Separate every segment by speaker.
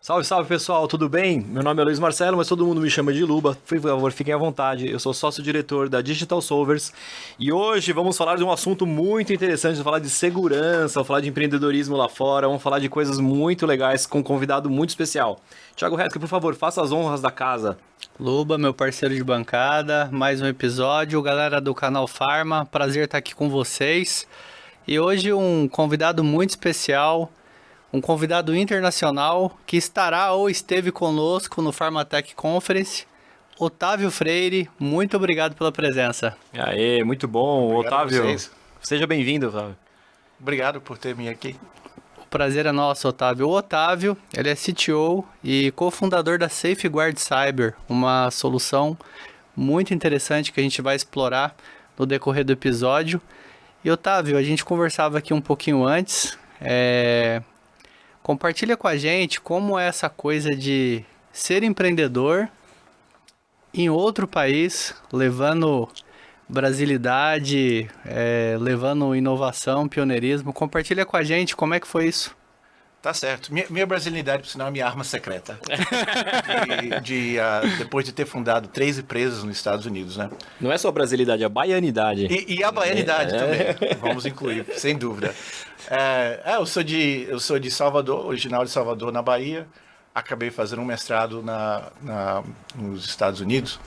Speaker 1: Salve, salve pessoal, tudo bem? Meu nome é Luiz Marcelo, mas todo mundo me chama de Luba. Por favor, fiquem à vontade. Eu sou sócio-diretor da Digital Solvers e hoje vamos falar de um assunto muito interessante. Vamos falar de segurança, vamos falar de empreendedorismo lá fora, vamos falar de coisas muito legais com um convidado muito especial. Thiago Retzke, por favor, faça as honras da casa.
Speaker 2: Luba, meu parceiro de bancada, mais um episódio. Galera do canal Pharma, prazer estar aqui com vocês. E hoje um convidado muito especial, um convidado internacional que estará ou esteve conosco no Pharmatech Conference, Otávio Freire. Muito obrigado pela presença.
Speaker 1: Aê, muito bom.
Speaker 3: Obrigado
Speaker 1: Otávio, seja bem-vindo, Otávio.
Speaker 3: Obrigado por ter me aqui.
Speaker 2: O prazer é nosso, Otávio. O Otávio, ele é CTO e cofundador da Safeguard Cyber, uma solução muito interessante que a gente vai explorar no decorrer do episódio. E Otávio, a gente conversava aqui um pouquinho antes, compartilha com a gente como é essa coisa de ser empreendedor em outro país, levando brasilidade, levando inovação, pioneirismo. Compartilha com a gente como é que foi isso.
Speaker 3: Tá certo. Minha brasilidade, por sinal, é minha arma secreta. Depois de ter fundado 3 empresas nos Estados Unidos, né?
Speaker 1: Não é só a brasilidade, é a baianidade.
Speaker 3: E a baianidade também, vamos incluir, sem dúvida. Eu sou de Salvador, original de Salvador, na Bahia. Acabei fazendo um mestrado nos Estados Unidos.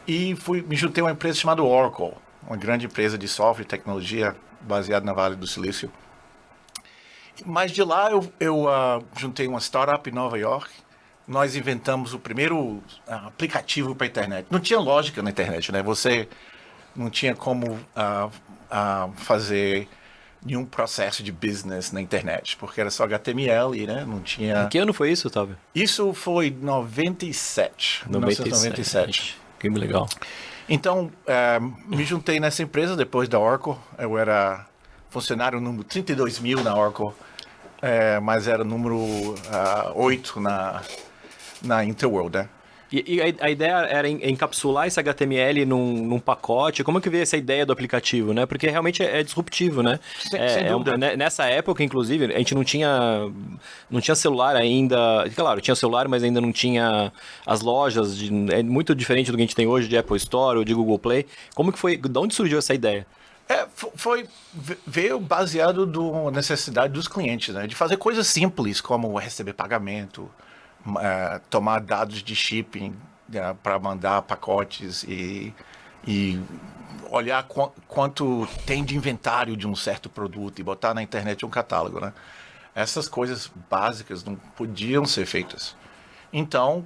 Speaker 3: E me juntei a uma empresa chamada Oracle, uma grande empresa de software e tecnologia baseada na Vale do Silício. Mas de lá eu juntei uma startup em Nova York. Nós inventamos o primeiro aplicativo para a internet. Não tinha lógica na internet, né? Você não tinha como fazer nenhum processo de business na internet, porque era só HTML, né? Não tinha...
Speaker 1: Em que ano foi isso, Otávio?
Speaker 3: Isso foi 1997.
Speaker 1: Que legal.
Speaker 3: Então, me juntei nessa empresa depois da Oracle. Eu era funcionário número 32.000 na Oracle, mas era número 8 na Interworld, né?
Speaker 1: E a ideia era encapsular esse HTML num pacote. Como é que veio essa ideia do aplicativo, né? Porque realmente é disruptivo, né?
Speaker 3: Sem dúvida.
Speaker 1: Nessa época, inclusive, a gente não tinha celular ainda. Claro, tinha celular, mas ainda não tinha as lojas. É muito diferente do que a gente tem hoje de Apple Store ou de Google Play. Como que foi? De onde surgiu essa ideia?
Speaker 3: Veio baseado na necessidade dos clientes, né? De fazer coisas simples, como receber pagamento, tomar dados de shipping para mandar pacotes e olhar quanto tem de inventário de um certo produto e botar na internet um catálogo, né? Essas coisas básicas não podiam ser feitas. Então,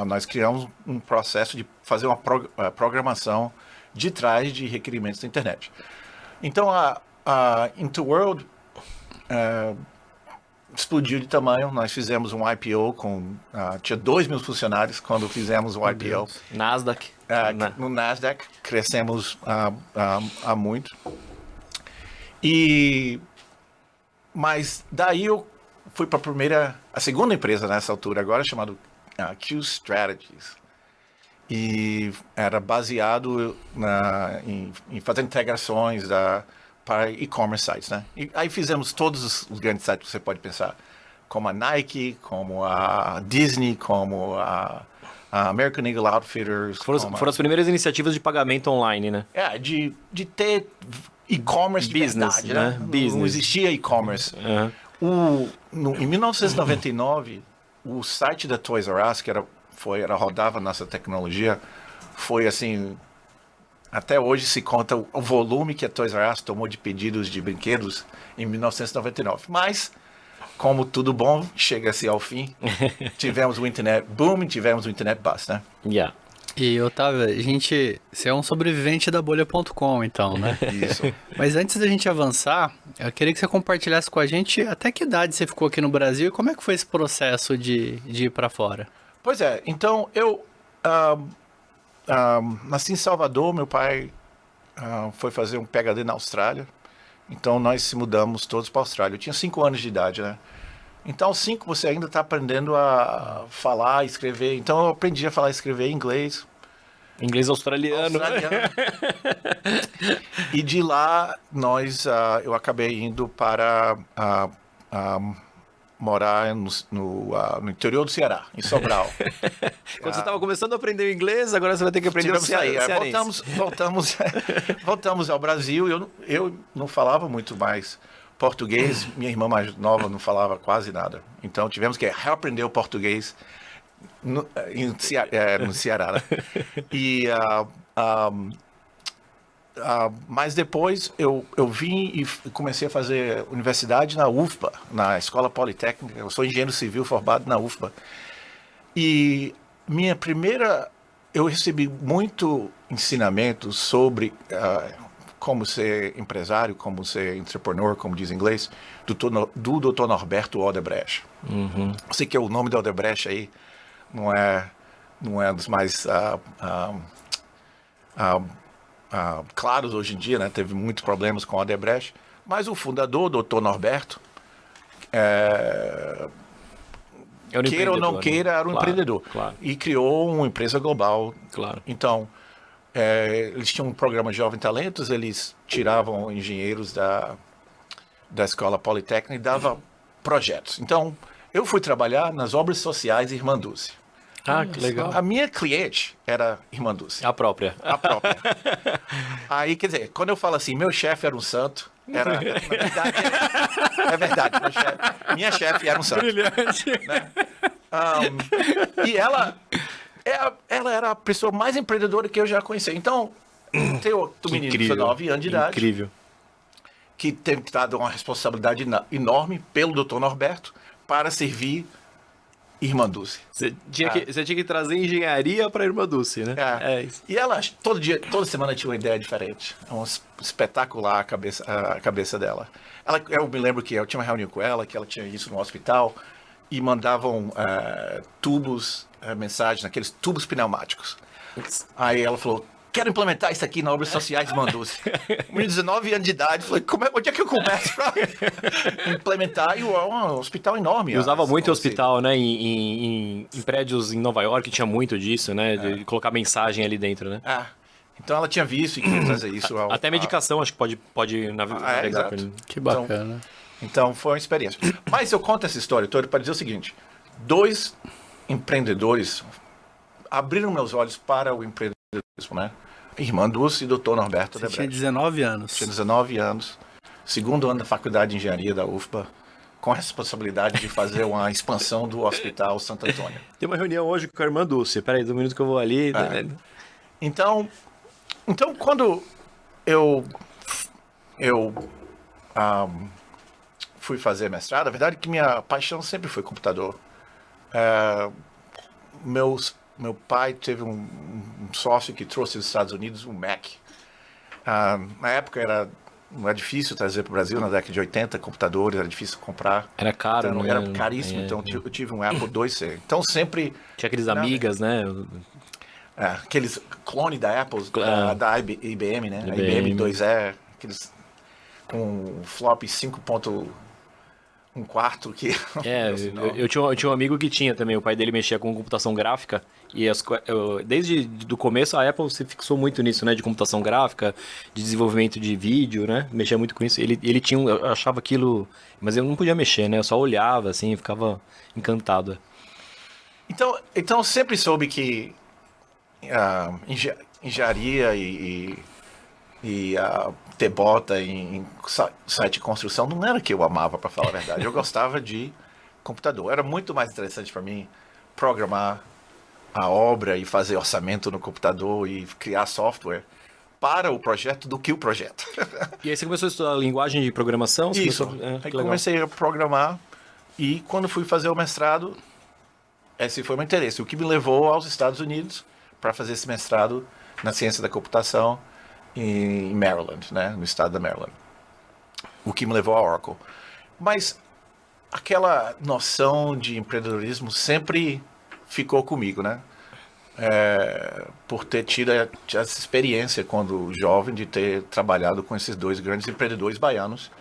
Speaker 3: nós criamos um processo de fazer uma programação de trás de requerimentos da internet. Então, a Interworld explodiu de tamanho. Nós fizemos um IPO tinha 2.000 funcionários quando fizemos o IPO.
Speaker 1: Nasdaq.
Speaker 3: No Nasdaq, crescemos há muito. Mas daí eu fui para a segunda empresa nessa altura agora, chamada Q Strategies. E era baseado em fazer integrações para e-commerce sites, né? E aí fizemos todos os grandes sites que você pode pensar, como a Nike, como a Disney, como a American Eagle Outfitters.
Speaker 1: Foram as primeiras iniciativas de pagamento online, né?
Speaker 3: De ter e-commerce de
Speaker 1: business,
Speaker 3: verdade,
Speaker 1: né?
Speaker 3: Não existia e-commerce. Em 1999, o site da Toys R Us, que rodava nossa tecnologia, foi assim... Até hoje se conta o volume que a Toys R Us tomou de pedidos de brinquedos em 1999. Mas, como tudo bom, chega-se ao fim. Tivemos o internet boom, tivemos o internet bust, né?
Speaker 1: Yeah.
Speaker 2: E, Otávio, você é um sobrevivente da bolha.com, então, né?
Speaker 3: Isso.
Speaker 2: Mas antes da gente avançar, eu queria que você compartilhasse com a gente até que idade você ficou aqui no Brasil e como é que foi esse processo de ir para fora?
Speaker 3: Pois é, então eu nasci em Salvador, meu pai foi fazer um PhD na Austrália, então nós se mudamos todos para a Austrália. Eu tinha 5 anos de idade, né? Então, aos 5 você ainda está aprendendo a falar, escrever. Então eu aprendi a falar e escrever inglês.
Speaker 1: Inglês australiano.
Speaker 3: E de lá eu acabei indo para morar no interior do Ceará, em Sobral.
Speaker 1: Quando você estava começando a aprender o inglês, agora você vai ter que aprender o cearense.
Speaker 3: Voltamos ao Brasil. Eu não falava muito mais português. Minha irmã mais nova não falava quase nada. Então tivemos que reaprender o português no Ceará. Né? Mas depois eu vim e comecei a fazer universidade na UFBA, na Escola Politécnica. Eu sou engenheiro civil formado na UFBA. E eu recebi muito ensinamento sobre como ser empresário, como ser entrepreneur, como diz em inglês, do Dr. Norberto Odebrecht.
Speaker 1: Uhum.
Speaker 3: Eu sei que o nome do Odebrecht aí não é dos mais claros hoje em dia, né? Teve muitos problemas com o Odebrecht, mas o fundador, o Dr. Norberto, queira ou não queira, era um empreendedor.
Speaker 1: Claro.
Speaker 3: E criou uma empresa global.
Speaker 1: Claro.
Speaker 3: Então, eles tinham um programa de Jovem Talentos, eles tiravam engenheiros da Escola Politécnica e davam projetos. Então, eu fui trabalhar nas obras sociais Irmã Dulce.
Speaker 1: Ah, que legal.
Speaker 3: A minha cliente era Irmã Dulce.
Speaker 1: A própria.
Speaker 3: Aí, quer dizer, quando eu falo assim, meu chefe era um santo, na verdade, é verdade. Minha chefe era um santo.
Speaker 1: Brilhante.
Speaker 3: Né? E ela era a pessoa mais empreendedora que eu já conheci. Então, tem outro menino de 19 anos de idade.
Speaker 1: Incrível.
Speaker 3: Que tem dado uma responsabilidade enorme pelo Dr. Norberto para servir Irmã Dulce.
Speaker 1: Você tinha que trazer engenharia para a Irmã Dulce, né?
Speaker 3: É
Speaker 1: isso.
Speaker 3: E ela, toda semana tinha uma ideia diferente. É um espetacular a cabeça dela. Eu me lembro que eu tinha uma reunião com ela, que ela tinha isso no hospital, e mandavam tubos, mensagens, naqueles tubos pneumáticos. Aí ela falou, quero implementar isso aqui na Obras Sociais Irmã Dulce. Um menino de 19 anos de idade, falei, onde é que eu começo para implementar? E um hospital enorme.
Speaker 1: Eu usava muito hospital, né? Em prédios em Nova York tinha muito disso, né? De colocar mensagem ali dentro, né?
Speaker 3: Então ela tinha visto e queria trazer isso.
Speaker 1: Até medicação acho que pode navegar.
Speaker 2: Que bacana.
Speaker 3: Então foi uma experiência. Mas eu conto essa história toda para dizer o seguinte: 2 empreendedores abriram meus olhos para o empreendedorismo, né? Irmã Dulce e Dr. Norberto Odebrecht.
Speaker 2: Tinha 19 anos.
Speaker 3: Tinha 19 anos, segundo ano da Faculdade de Engenharia da UFBA, com a responsabilidade de fazer uma expansão do Hospital Santo Antônio.
Speaker 1: Tem uma reunião hoje com a Irmã Dulce. Peraí, 2 minutos que eu vou ali.
Speaker 3: Então, quando eu fui fazer mestrado, a verdade é que minha paixão sempre foi computador. Meu pai teve um sócio que trouxe dos Estados Unidos um Mac. Na época não era difícil trazer para o Brasil, na década de 80, computadores, era difícil comprar.
Speaker 1: Era caro,
Speaker 3: então,
Speaker 1: né?
Speaker 3: Era caríssimo, então eu tive um Apple IIc. Então sempre...
Speaker 1: Tinha aqueles Amigas, né?
Speaker 3: Aqueles clones da Apple, da IBM, né? A IBM 2E, aqueles com flop 5.1 que...
Speaker 1: eu tinha um amigo que tinha também, o pai dele mexia com computação gráfica e desde do começo a Apple se fixou muito nisso, né, de computação gráfica, de desenvolvimento de vídeo, né, mexia muito com isso. Ele tinha, eu achava aquilo, mas eu não podia mexer, né, eu só olhava assim e ficava encantado.
Speaker 3: Então eu sempre soube que engenharia e ter bota em site de construção não era o que eu amava, para falar a verdade. Eu gostava de computador. Era muito mais interessante para mim programar a obra e fazer orçamento no computador e criar software para o projeto do que o projeto.
Speaker 1: E aí você começou a estudar linguagem de programação?
Speaker 3: Isso. Aí comecei a programar e quando fui fazer o mestrado, esse foi o meu interesse. O que me levou aos Estados Unidos para fazer esse mestrado na ciência da computação em Maryland, né, no estado da Maryland. O que me levou à Oracle. Mas aquela noção de empreendedorismo sempre ficou comigo, né? Por ter tido essa experiência quando jovem de ter trabalhado com esses 2 grandes empreendedores baianos,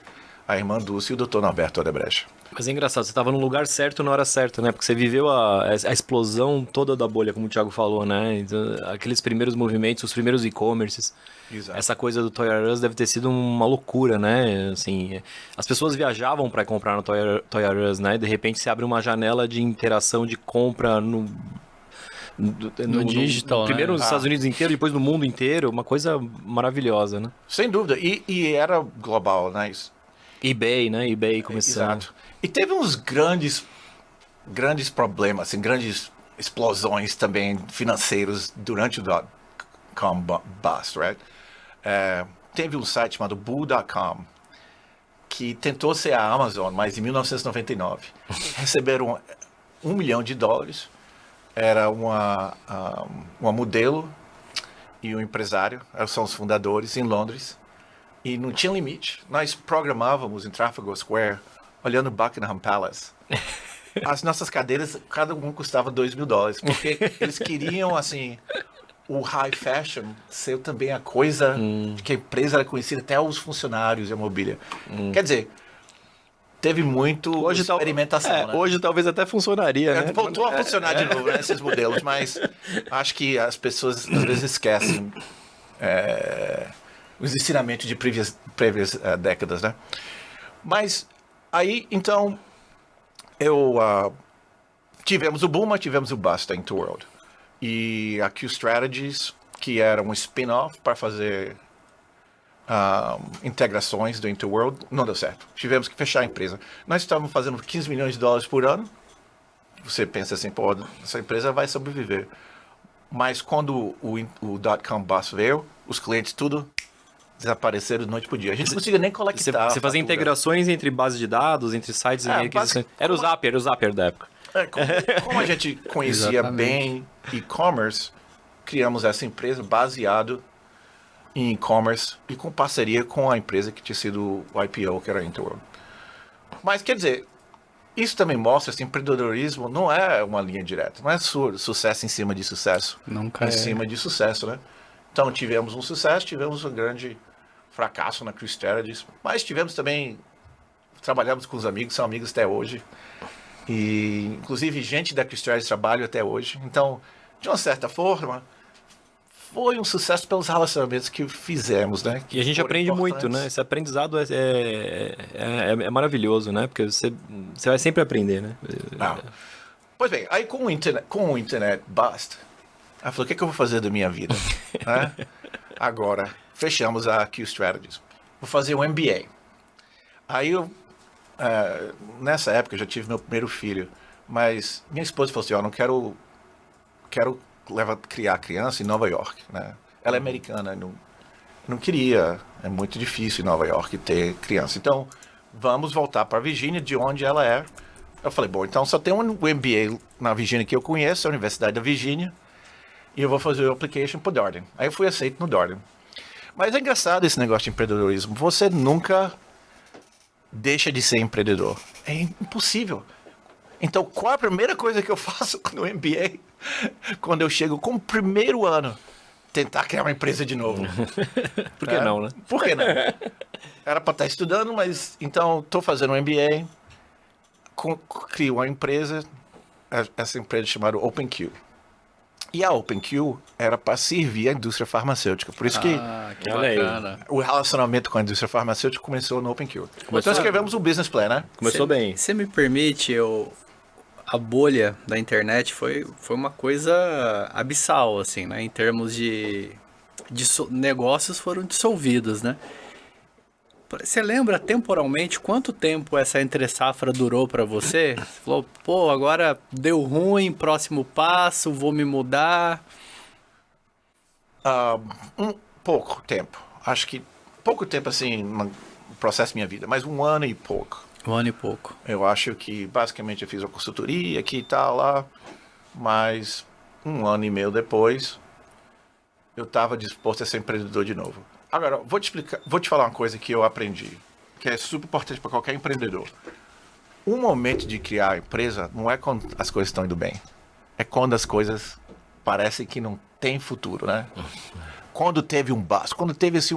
Speaker 3: a irmã Dulce e o Dr. Norberto Odebrecht.
Speaker 1: Mas é engraçado, você estava no lugar certo na hora certa, né? Porque você viveu a explosão toda da bolha, como o Thiago falou, né? Então, aqueles primeiros movimentos, os primeiros e-commerces.
Speaker 3: Exato.
Speaker 1: Essa coisa do Toys R Us deve ter sido uma loucura, né? Assim, as pessoas viajavam para comprar no Toys R Us, né? De repente se abre uma janela de interação de compra no
Speaker 2: digital, né?
Speaker 1: Primeiro nos Estados Unidos inteiro, depois no mundo inteiro. Uma coisa maravilhosa, né?
Speaker 3: Sem dúvida. E era global, né?
Speaker 1: eBay, né? eBay começando.
Speaker 3: Exato. E teve uns grandes problemas, assim, grandes explosões também financeiros durante o dot-com bust, right? Teve um site chamado Boo.com que tentou ser a Amazon, mas em 1999 receberam $1 milhão. Era uma modelo e um empresário, são os fundadores, em Londres. E não tinha limite. Nós programávamos em Trafalgar Square, olhando Buckingham Palace. As nossas cadeiras, cada um custava $2 mil, porque eles queriam, assim, o high fashion ser também a coisa que a empresa era conhecida, até os funcionários e a mobília. Quer dizer, teve muito experimentação, né?
Speaker 1: Hoje talvez até funcionaria, né?
Speaker 3: Voltou a funcionar de novo, né, esses modelos, mas acho que as pessoas às vezes esquecem os ensinamentos de prévias décadas, né? Mas aí, então, tivemos o boom, mas tivemos o bust da Interworld. E a Q Strategies, que era um spin-off para fazer integrações do Interworld, não deu certo. Tivemos que fechar a empresa. Nós estávamos fazendo $15 milhões por ano. Você pensa assim, pô, essa empresa vai sobreviver. Mas quando o dot-com bust veio, os clientes tudo desapareceram de noite pro dia. A gente não conseguia nem conectar.
Speaker 1: Você fazia integrações entre bases de dados, entre sites e aquisições. Era o Zapier da época.
Speaker 3: Como a gente conhecia bem e-commerce, criamos essa empresa baseado em e-commerce e com parceria com a empresa que tinha sido o IPO, que era a Interworld. Mas, quer dizer, isso também mostra que empreendedorismo não é uma linha direta, não é sucesso em cima de sucesso.
Speaker 2: Nunca
Speaker 3: em cima de sucesso, né? Então, tivemos um sucesso, tivemos um grande fracasso na Q Strategies, mas tivemos também, trabalhamos com os amigos, são amigos até hoje, e inclusive gente da Q Strategies trabalha até hoje. Então, de uma certa forma, foi um sucesso pelos relacionamentos que fizemos, né?
Speaker 1: E a gente aprende muito, né? Esse aprendizado é maravilhoso, né? Porque você vai sempre aprender, né?
Speaker 3: Pois bem, aí com o internet bust, eu falei, o que eu vou fazer da minha vida? Né? Agora, fechamos a Q Strategies. Vou fazer um MBA. Aí nessa época, eu já tive meu primeiro filho, mas minha esposa falou assim, não quero criar criança em Nova York, né? Ela é americana, não queria, é muito difícil em Nova York ter criança. Então, vamos voltar para Virgínia, de onde ela é. Eu falei, bom, então só tem um MBA na Virgínia que eu conheço, a Universidade da Virgínia, e eu vou fazer o application para o Darden. Aí eu fui aceito no Darden. Mas é engraçado esse negócio de empreendedorismo. Você nunca deixa de ser empreendedor. É impossível. Então, qual a primeira coisa que eu faço no MBA? Quando eu chego com o primeiro ano, tentar criar uma empresa de novo.
Speaker 1: Por que não, né?
Speaker 3: Por que não? Era para estar estudando, mas então estou fazendo um MBA, crio uma empresa, essa empresa chamada OpenQ. E a OpenQ era para servir a indústria farmacêutica. Por isso que
Speaker 2: bacana.
Speaker 3: O relacionamento com a indústria farmacêutica começou no OpenQ. Então escrevemos um business plan, né?
Speaker 1: Começou bem.
Speaker 2: Você me permite, a bolha da internet foi uma coisa abissal, assim, né? Em termos de negócios foram dissolvidos, né? Você lembra temporalmente quanto tempo essa entre-safra durou para você? Você falou, pô, agora deu ruim, próximo passo, vou me mudar.
Speaker 3: Pouco tempo. Acho que pouco tempo, assim, no processo da minha vida, mas 1 ano e pouco.
Speaker 2: 1 ano e pouco.
Speaker 3: Eu acho que, basicamente, eu fiz uma consultoria aqui e tal, lá, mas 1 ano e meio depois, eu estava disposto a ser empreendedor de novo. Agora, vou te falar uma coisa que eu aprendi, que é super importante para qualquer empreendedor. Um momento de criar a empresa não é quando as coisas estão indo bem, é quando as coisas parecem que não tem futuro, né? Quando teve um bust, quando teve assim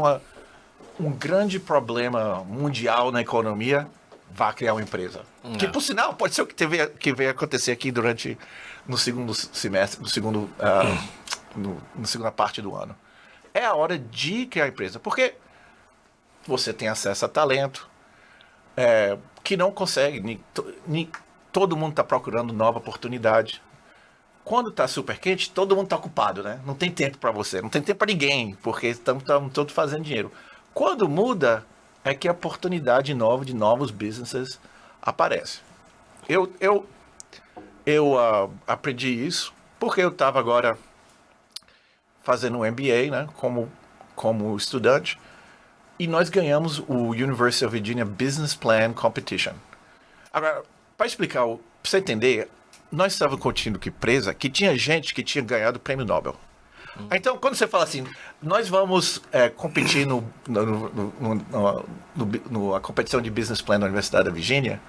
Speaker 3: um grande problema mundial na economia, vá criar uma empresa. Que, por sinal, pode ser o que veio acontecer aqui no segundo semestre, na segunda parte do ano. É a hora de criar a empresa, porque você tem acesso a talento, que não consegue, todo mundo está procurando nova oportunidade. Quando está super quente, todo mundo está ocupado, né? Não tem tempo para você, não tem tempo para ninguém, porque estamos todos fazendo dinheiro. Quando muda, é que a oportunidade nova de novos businesses aparece. Eu aprendi isso porque eu estava agora fazendo um MBA, né, como estudante, e nós ganhamos o University of Virginia Business Plan Competition. Agora, para explicar, para você entender, nós estávamos competindo com empresa que tinha gente que tinha ganhado o prêmio Nobel. Então, quando você fala assim, nós vamos competir na competição de Business Plan da Universidade da Virgínia,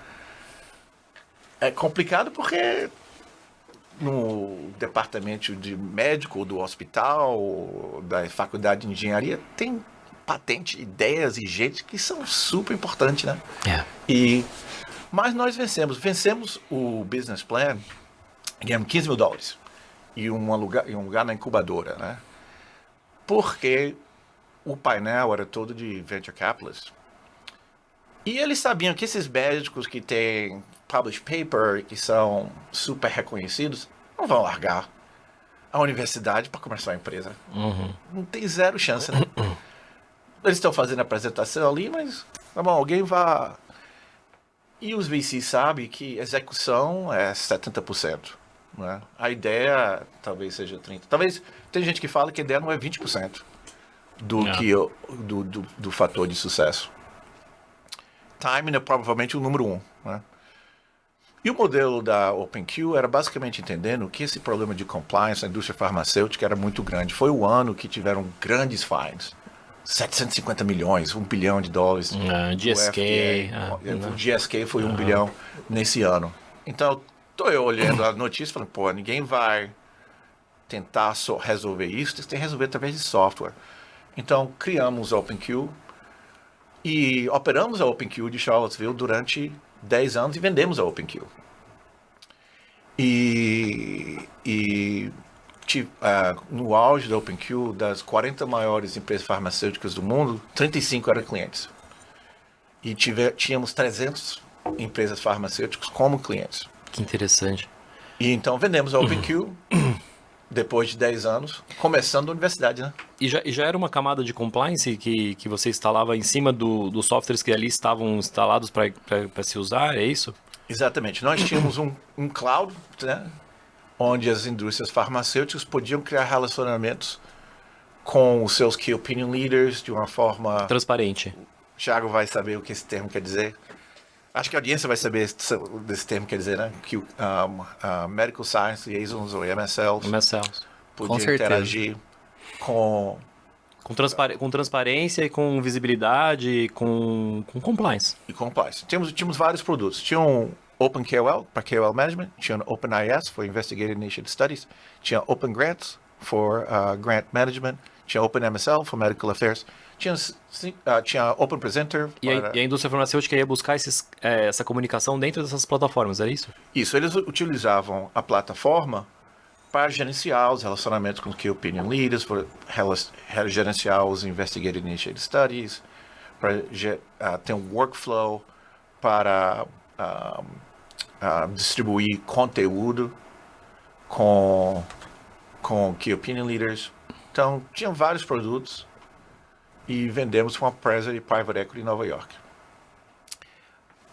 Speaker 3: é complicado porque no departamento de médico do hospital, da faculdade de engenharia, tem patente, ideias e gente que são super importantes, né? Mas nós vencemos o Business Plan, ganhamos $15 mil. E um lugar na incubadora, né? Porque o painel era todo de venture capitalists. E eles sabiam que esses médicos que têm published paper, que são super reconhecidos, não vão largar a universidade para começar a empresa. Não tem zero chance, né? Eles estão fazendo a apresentação ali, mas tá bom, alguém vai... E os VCs sabem que execução é 70%. Né? A ideia talvez seja 30%. Talvez tem gente que fala que a ideia não é 20% do fator de sucesso. Timing é provavelmente o número 1. Né? E o modelo da OpenQ era basicamente entendendo que esse problema de compliance na indústria farmacêutica era muito grande. Foi o ano que tiveram grandes fines. 750 milhões, $1 bilhão.
Speaker 1: GSK.
Speaker 3: O GSK foi $1 bilhão nesse ano. Então, estou eu olhando a notícia e falando, pô, ninguém vai tentar resolver isso, tem que resolver através de software. Então, criamos a OpenQ e operamos a OpenQ de Charlottesville durante 10 anos e vendemos a OpenQ. No auge da OpenQ, das 40 maiores empresas farmacêuticas do mundo, 35 eram clientes. E tínhamos 300 empresas farmacêuticas como clientes.
Speaker 1: Que interessante.
Speaker 3: E então vendemos a OpenQ depois de 10 anos, começando a universidade, né?
Speaker 1: E já era uma camada de compliance que você instalava em cima dos softwares que ali estavam instalados para se usar, é isso?
Speaker 3: Exatamente. Nós tínhamos um cloud, né? Onde as indústrias farmacêuticas podiam criar relacionamentos com os seus key opinion leaders de uma forma...
Speaker 1: Transparente.
Speaker 3: O Thiago vai saber o que esse termo quer dizer. Acho que a audiência vai saber desse termo quer dizer, né? Que Medical Science Liaisons, ou MSLs, podiam interagir com
Speaker 1: transparência e com visibilidade, com compliance.
Speaker 3: E compliance. Tínhamos vários produtos. Tinha um OpenKOL, para KOL Management. Tinha um OpenIS, for Investigative Initiative Studies. Tinha OpenGrants, for Grant Management. Tinha OpenMSL, for Medical Affairs. Tinha Open Presenter.
Speaker 1: E a indústria farmacêutica ia buscar essa comunicação dentro dessas plataformas, era isso?
Speaker 3: Isso, eles utilizavam a plataforma para gerenciar os relacionamentos com os Key Opinion Leaders, para gerenciar os Investigative Initiative Studies, para ter um workflow para distribuir conteúdo com Key Opinion Leaders. Então, tinha vários produtos e vendemos para uma empresa de private equity em Nova York.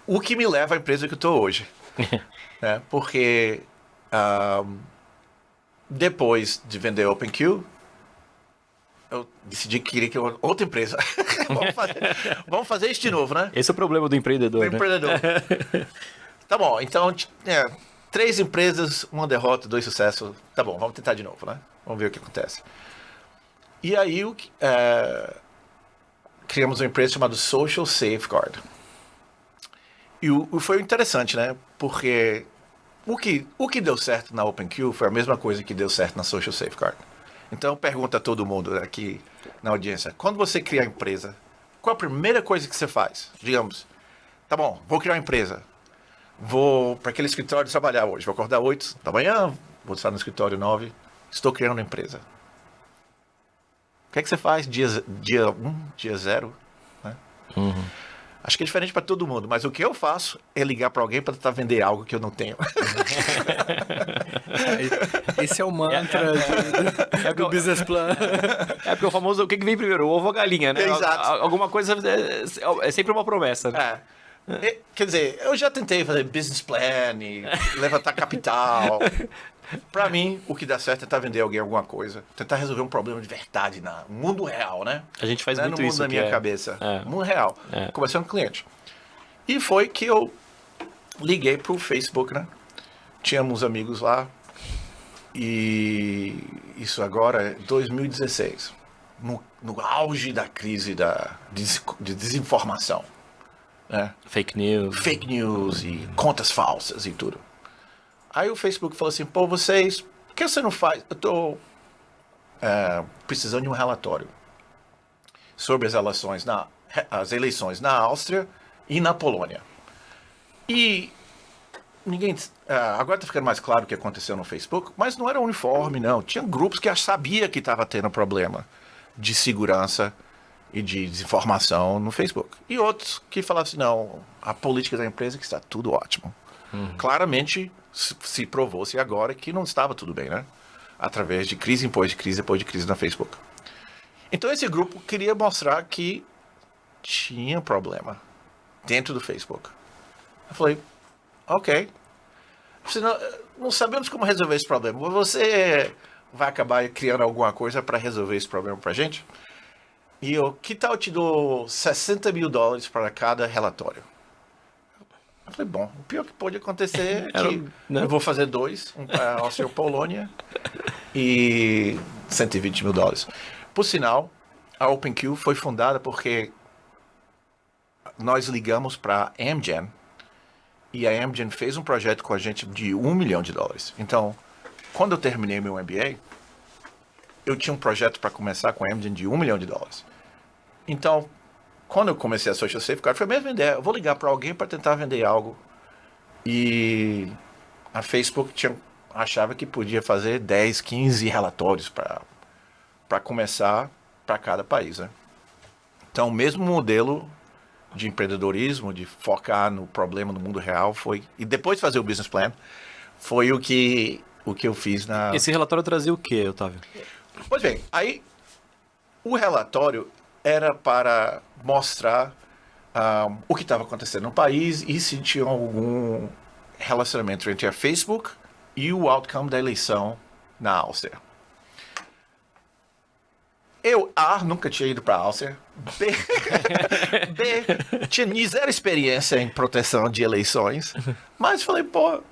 Speaker 3: O que me leva à empresa que eu estou hoje. Né? Porque depois de vender a OpenQ, eu decidi que queria que outra empresa. vamos fazer isso de novo, né?
Speaker 1: Esse é o problema do empreendedor,
Speaker 3: Tá bom, então 3 empresas, 1 derrota, 2 sucessos. Tá bom, vamos tentar de novo, né? Vamos ver o que acontece. E aí criamos uma empresa chamada Social Safeguard. E foi interessante, né? Porque o que deu certo na OpenQ foi a mesma coisa que deu certo na Social Safeguard. Então, pergunta a todo mundo aqui na audiência. Quando você cria a empresa, qual a primeira coisa que você faz? Digamos, tá bom, vou criar uma empresa. Vou para aquele escritório trabalhar hoje. Vou acordar 8 da manhã, vou estar no escritório 9. Estou criando uma empresa. O que é que você faz dia 1, dia 0? Né? Acho que é diferente para todo mundo, mas o que eu faço é ligar para alguém para tentar vender algo que eu não tenho.
Speaker 2: Esse é o mantra do business plan.
Speaker 1: É porque o famoso, o que vem primeiro, o ovo ou a galinha, né?
Speaker 3: Exato.
Speaker 1: Alguma coisa é sempre uma promessa, né?
Speaker 3: Quer dizer, eu já tentei fazer business plan e levantar capital. Pra mim, o que dá certo é tentar vender alguém alguma coisa. Tentar resolver um problema de verdade no mundo real, né?
Speaker 1: A gente faz
Speaker 3: não
Speaker 1: muito
Speaker 3: no mundo
Speaker 1: isso.
Speaker 3: da minha cabeça.
Speaker 1: É.
Speaker 3: Mundo real. Conversando com o cliente. E foi que eu liguei pro Facebook, né? Tínhamos amigos lá. E isso agora é 2016. No auge da crise de desinformação. Né?
Speaker 1: Fake news
Speaker 3: E contas falsas e tudo. Aí o Facebook falou assim, pô, vocês, por que você não faz? Eu tô precisando de um relatório sobre as eleições na Áustria e na Polônia. E ninguém... agora tá ficando mais claro o que aconteceu no Facebook, mas não era uniforme, não. Tinha grupos que sabia que estava tendo problema de segurança e de desinformação no Facebook. E outros que falavam assim, não, a política da empresa é que está tudo ótimo. Claramente se provou-se agora que não estava tudo bem, né? Através de crise, depois de crise na Facebook. Então esse grupo queria mostrar que tinha problema dentro do Facebook. Eu falei, ok. Não sabemos como resolver esse problema. Você vai acabar criando alguma coisa para resolver esse problema pra gente? E que tal eu te dou $60 mil para cada relatório? Eu falei, bom, o pior que pode acontecer é que eu vou fazer 2, um para a Áustria e Polônia, e $120 mil. Por sinal, a OpenQ foi fundada porque nós ligamos para a Amgen, e a Amgen fez um projeto com a gente de $1 milhão. Então, quando eu terminei meu MBA, eu tinha um projeto para começar com a Amgen de $1 milhão. Então, quando eu comecei a Social Safeguard, foi a mesma ideia. Eu vou ligar para alguém para tentar vender algo. E a Facebook achava que podia fazer 10, 15 relatórios para começar para cada país. Né? Então, o mesmo modelo de empreendedorismo, de focar no problema no mundo real, e depois fazer o business plan, foi o que eu fiz na...
Speaker 1: Esse relatório trazia o quê, Otávio?
Speaker 3: Pois bem, aí o relatório era para mostrar o que estava acontecendo no país e se tinha algum relacionamento entre a Facebook e o outcome da eleição na Áustria. Eu, nunca tinha ido para a Áustria. B, tinha zero experiência em proteção de eleições. Mas falei, pô...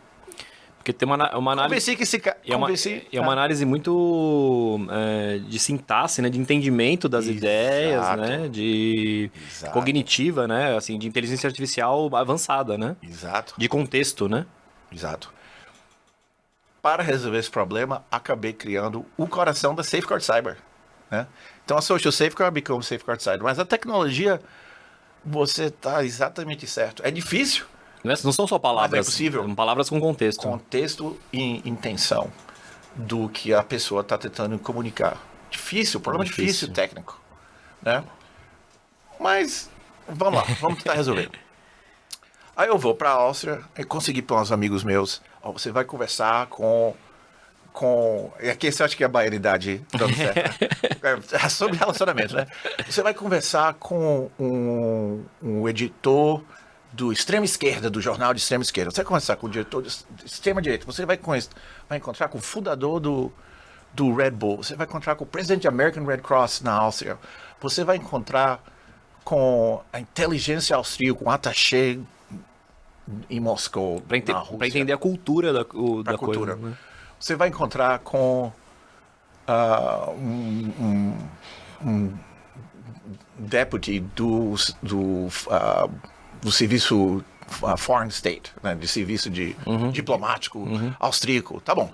Speaker 1: Porque tem uma análise...
Speaker 3: Convenci que esse cara...
Speaker 1: É uma análise muito de sintaxe, né? De entendimento das ideias, né? De cognitiva, né? Assim, de inteligência artificial avançada, né?
Speaker 3: Exato.
Speaker 1: De contexto, né?
Speaker 3: Exato. Para resolver esse problema, acabei criando o coração da Safeguard Cyber. Né? Então a Social Safeguard become Safeguard Cyber. Mas a tecnologia, você está exatamente certo. É difícil.
Speaker 1: Não são só palavras.
Speaker 3: Mas é possível.
Speaker 1: São palavras com contexto.
Speaker 3: Contexto e intenção do que a pessoa está tentando comunicar. Difícil, problema difícil técnico. Né? Mas, vamos lá, vamos tentar resolver. Aí eu vou para a Áustria e consegui para uns amigos meus. Você vai conversar com... E aqui você acha que é a baianidade dando certo. É sobre relacionamento, né? Você vai conversar com um editor do extrema esquerda, do jornal de extrema esquerda. Você vai conversar com o diretor de extrema direita. Você vai encontrar com o fundador do Red Bull. Você vai encontrar com o presidente da American Red Cross na Áustria. Você vai encontrar com a inteligência austríaca, com o attaché em Moscou, na Rússia.
Speaker 1: Para entender a cultura da
Speaker 3: cultura.
Speaker 1: coisa. Né?
Speaker 3: Você vai encontrar com um deputy do serviço foreign state, né, de serviço diplomático austríaco, tá bom.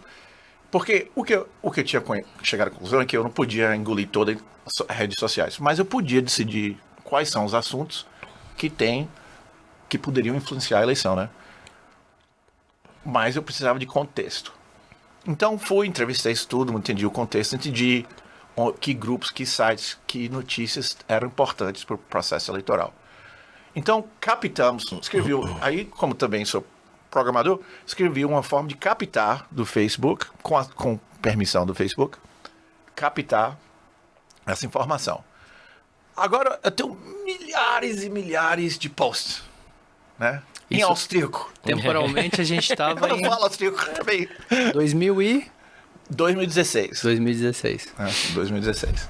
Speaker 3: Porque o que eu tinha chegado à conclusão é que eu não podia engolir todas as redes sociais, mas eu podia decidir quais são os assuntos que poderiam influenciar a eleição, né? Mas eu precisava de contexto. Então fui, entrevistei isso tudo, entendi o contexto, entendi que grupos, que sites, que notícias eram importantes para o processo eleitoral. Então captamos, aí como também sou programador, escrevi uma forma de captar do Facebook, com permissão do Facebook, captar essa informação. Agora eu tenho milhares e milhares de posts, né? Em austríaco.
Speaker 2: Temporalmente a gente estava
Speaker 3: Eu não
Speaker 2: em
Speaker 3: falo austríaco também.
Speaker 2: 2016.
Speaker 3: 2016.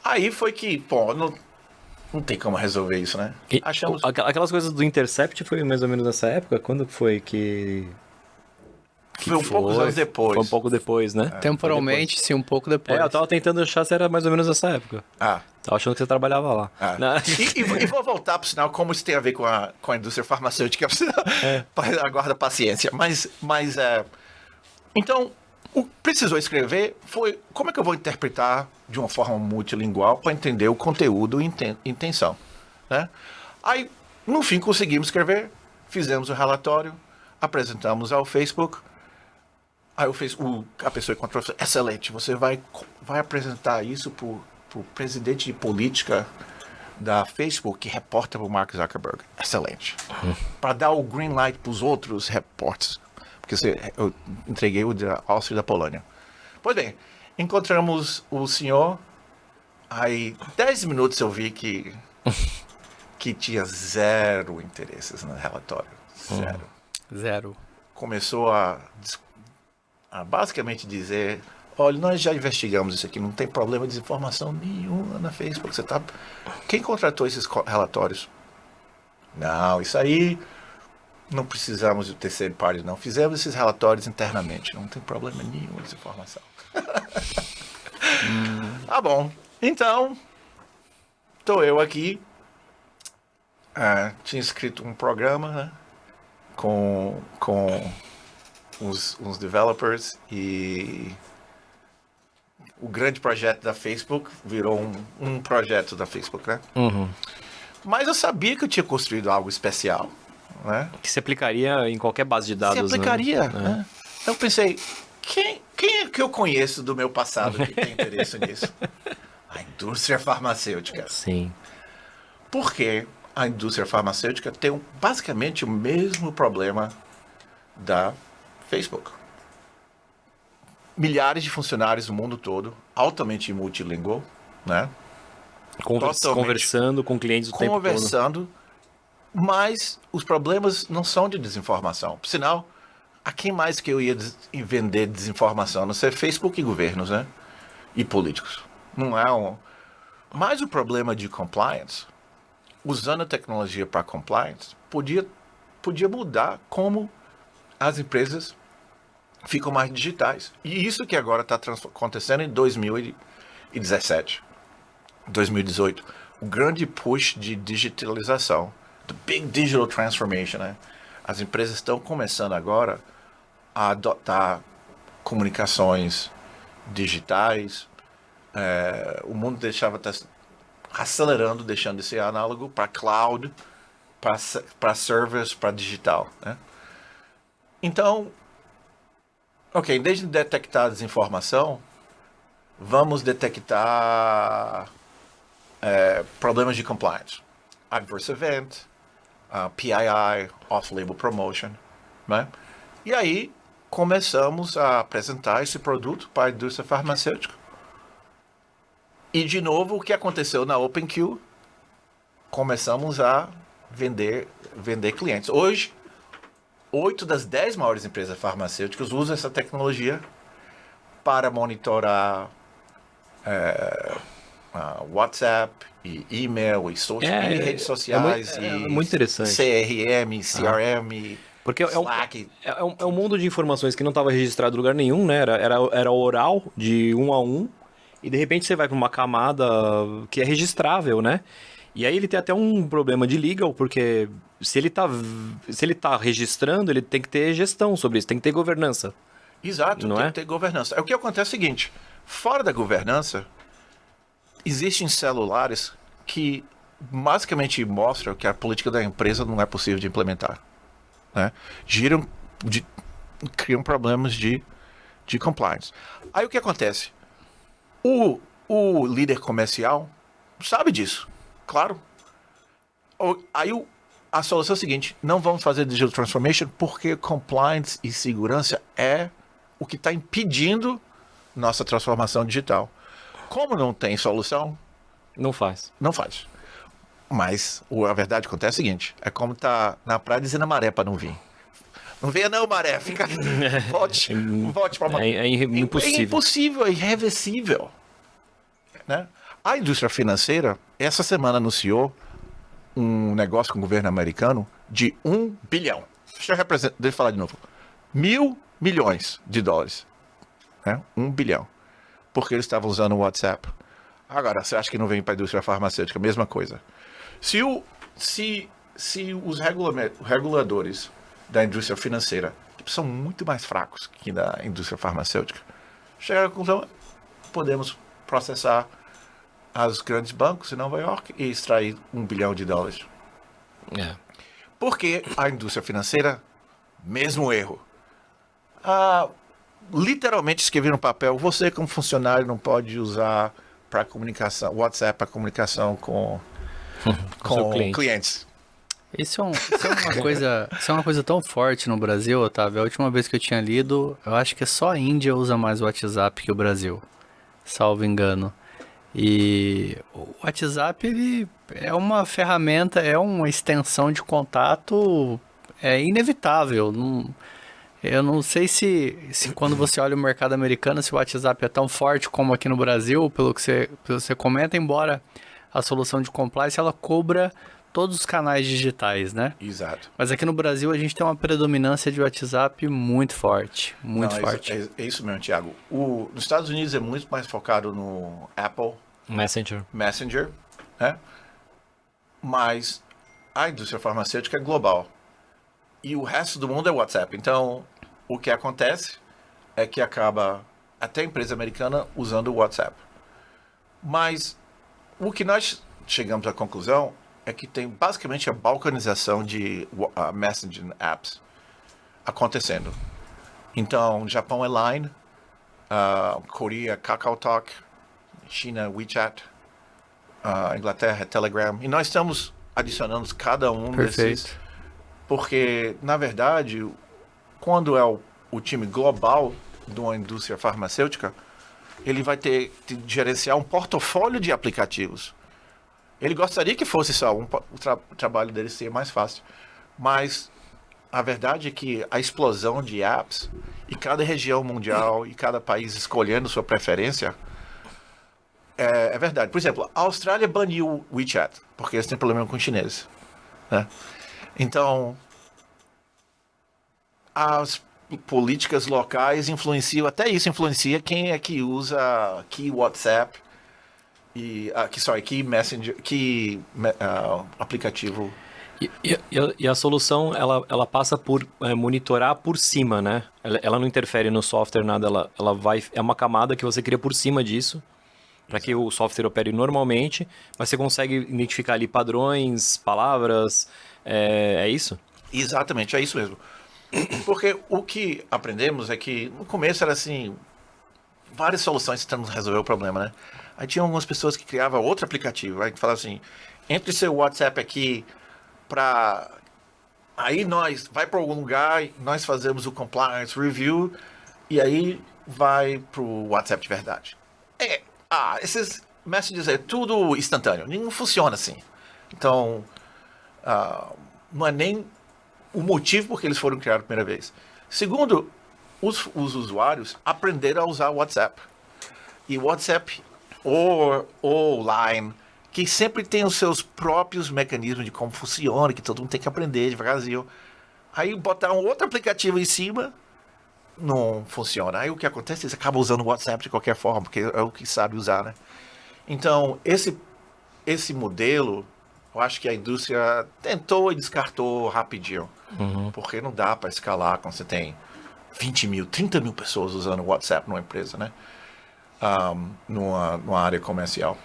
Speaker 3: Aí foi que, pô, não tem como resolver isso, né? Achamos...
Speaker 1: Aquelas coisas do Intercept foi mais ou menos nessa época? Quando foi que
Speaker 3: foi um poucos anos depois.
Speaker 1: Foi um pouco depois, né?
Speaker 2: Temporalmente, sim, um pouco depois.
Speaker 1: Eu tava tentando achar se era mais ou menos nessa época. Tava achando que você trabalhava lá.
Speaker 3: E vou voltar pro sinal como isso tem a ver com a indústria farmacêutica. Aguarda paciência. Então, o que precisou escrever foi como é que eu vou interpretar de uma forma multilingual para entender o conteúdo e intenção, né? Aí, no fim, conseguimos escrever, fizemos o relatório, apresentamos ao Facebook. Aí a pessoa encontrou, excelente, você vai apresentar isso para o presidente de política da Facebook, que reporta para o Mark Zuckerberg. Excelente. Para dar o green light para os outros repórteres. Porque eu entreguei o da Áustria e da Polônia. Pois bem, encontramos o senhor, aí 10 minutos eu vi que tinha zero interesses no relatório.
Speaker 2: Zero.
Speaker 3: Começou a basicamente dizer, olha, nós já investigamos isso aqui, não tem problema de desinformação nenhuma na Facebook. Quem contratou esses relatórios? Não, isso aí não precisamos de terceiro party, não. Fizemos esses relatórios internamente, não tem problema nenhum de desinformação. Tá bom, então estou eu aqui, tinha escrito um programa, né, com uns developers, e o grande projeto da Facebook virou um projeto da Facebook, né? Mas eu sabia que eu tinha construído algo especial, né?
Speaker 1: Que se aplicaria em qualquer base de dados,
Speaker 3: se aplicaria, né? Eu pensei, quem é que eu conheço do meu passado que tem interesse nisso? A indústria farmacêutica.
Speaker 1: Sim.
Speaker 3: Porque a indústria farmacêutica tem basicamente o mesmo problema da Facebook. Milhares de funcionários do mundo todo, altamente multilingual, né?
Speaker 1: Conversando com clientes o tempo todo.
Speaker 3: Conversando, mas os problemas não são de desinformação. Por sinal, a quem mais que eu ia vender desinformação? A não ser Facebook e governos, né? E políticos. Não é um... Mas o problema de compliance, usando a tecnologia para compliance, podia mudar como as empresas ficam mais digitais. E isso que agora está acontecendo em 2017, 2018. O grande push de digitalização, the big digital transformation, né? As empresas estão começando agora a adotar comunicações digitais. O mundo está acelerando, deixando de ser análogo para cloud, para servers, para digital, né? Então, ok, em vez de detectar a desinformação, vamos detectar problemas de compliance. Adverse Event, PII, Off-Label Promotion, né? E aí, começamos a apresentar esse produto para a indústria farmacêutica. E, de novo, o que aconteceu na OpenQ? Começamos a vender clientes. Hoje, 8 das 10 maiores empresas farmacêuticas usam essa tecnologia para monitorar WhatsApp, e e-mail, e redes sociais,
Speaker 1: muito interessante.
Speaker 3: CRM, CRM,
Speaker 1: porque
Speaker 3: Slack.
Speaker 1: É um mundo de informações que não estava registrado em lugar nenhum, né? Era oral, de um a um, e de repente você vai para uma camada que é registrável, né? E aí ele tem até um problema de legal, porque se ele tá registrando, ele tem que ter gestão sobre isso, tem que ter governança.
Speaker 3: Exato, tem que ter governança. O que acontece é o seguinte, fora da governança, existem celulares que basicamente mostra que a política da empresa não é possível de implementar, né? Criam problemas de compliance. Aí o que acontece? O líder comercial sabe disso, claro. Aí a solução é a seguinte: não vamos fazer digital transformation porque compliance e segurança é o que está impedindo nossa transformação digital. Como não tem solução,
Speaker 1: Não faz.
Speaker 3: não faz. Mas a verdade acontece é a seguinte: é como tá na praia dizendo a maré para não vir. Não venha não, maré, fica. Volte para maré.
Speaker 1: É impossível.
Speaker 3: É impossível, é irreversível. Né? A indústria financeira, essa semana anunciou um negócio com o governo americano de 1 bilhão. Deixa eu falar de novo. 1.000 milhões de dólares. Né? 1 bilhão. Porque eles estavam usando o WhatsApp. Agora, você acha que não vem para a indústria farmacêutica? Mesma coisa. Se os reguladores da indústria financeira são muito mais fracos que da indústria farmacêutica, chegaram à conclusão: podemos processar os grandes bancos em Nova York e extrair 1 bilhão de dólares.
Speaker 1: É.
Speaker 3: Porque a indústria financeira, mesmo erro. Literalmente escrever no papel: você como funcionário não pode usar para comunicação, WhatsApp para comunicação com clientes.
Speaker 2: Isso é uma coisa tão forte no Brasil, Otávio. A última vez que eu tinha lido, eu acho que só a Índia usa mais o WhatsApp que o Brasil, salvo engano. E o WhatsApp, ele é uma ferramenta, é uma extensão de contato, é inevitável. Eu não sei se quando você olha o mercado americano, se o WhatsApp é tão forte como aqui no Brasil, pelo que você comenta, embora a solução de compliance, ela cobra todos os canais digitais, né?
Speaker 3: Exato.
Speaker 2: Mas aqui no Brasil a gente tem uma predominância de WhatsApp muito forte, muito forte.
Speaker 3: É isso mesmo, Thiago. Nos Estados Unidos é muito mais focado no Apple
Speaker 1: Messenger.
Speaker 3: Né? Mas a indústria farmacêutica é global. E o resto do mundo é WhatsApp. Então, o que acontece é que acaba até a empresa americana usando o WhatsApp. Mas o que nós chegamos à conclusão é que tem basicamente a balcanização de messaging apps acontecendo. Então, Japão é Line, Coreia KakaoTalk, China WeChat, Inglaterra é Telegram. E nós estamos adicionando cada um desses. Porque, na verdade, quando é o time global de uma indústria farmacêutica, ele vai ter que gerenciar um portfólio de aplicativos. Ele gostaria que fosse só o trabalho dele ser mais fácil. Mas a verdade é que a explosão de apps, e cada região mundial e cada país escolhendo sua preferência, é verdade. Por exemplo, a Austrália baniu o WeChat, porque eles têm problema com os chineses. Né? Então, as políticas locais influenciam, até isso influencia quem é que usa que WhatsApp e que Messenger, aplicativo.
Speaker 1: E a solução, ela passa por monitorar por cima, né? Ela não interfere no software, nada. Ela vai... É uma camada que você cria por cima disso, para que o software opere normalmente, mas você consegue identificar ali padrões, palavras. É isso?
Speaker 3: Exatamente, é isso mesmo. Porque o que aprendemos é que no começo era assim, várias soluções tentando resolver o problema, né? Aí tinha algumas pessoas que criavam outro aplicativo, aí que falava assim: entre seu WhatsApp aqui aí nós vai para algum lugar, nós fazemos o compliance review e aí vai pro WhatsApp de verdade. Esses messages é tudo instantâneo, não funciona assim. Então, não é nem o motivo por que eles foram criados a primeira vez. Segundo, os usuários aprenderam a usar o WhatsApp. E o WhatsApp ou Line, que sempre tem os seus próprios mecanismos de como funciona, que todo mundo tem que aprender devagarzinho. Aí botar um outro aplicativo em cima não funciona. Aí o que acontece? Eles acabam usando o WhatsApp de qualquer forma, porque é o que sabe usar, né? Então, esse modelo, eu acho que a indústria tentou e descartou rapidinho. Porque não dá para escalar quando você tem 20 mil, 30 mil pessoas usando o WhatsApp numa empresa, né? Numa área comercial.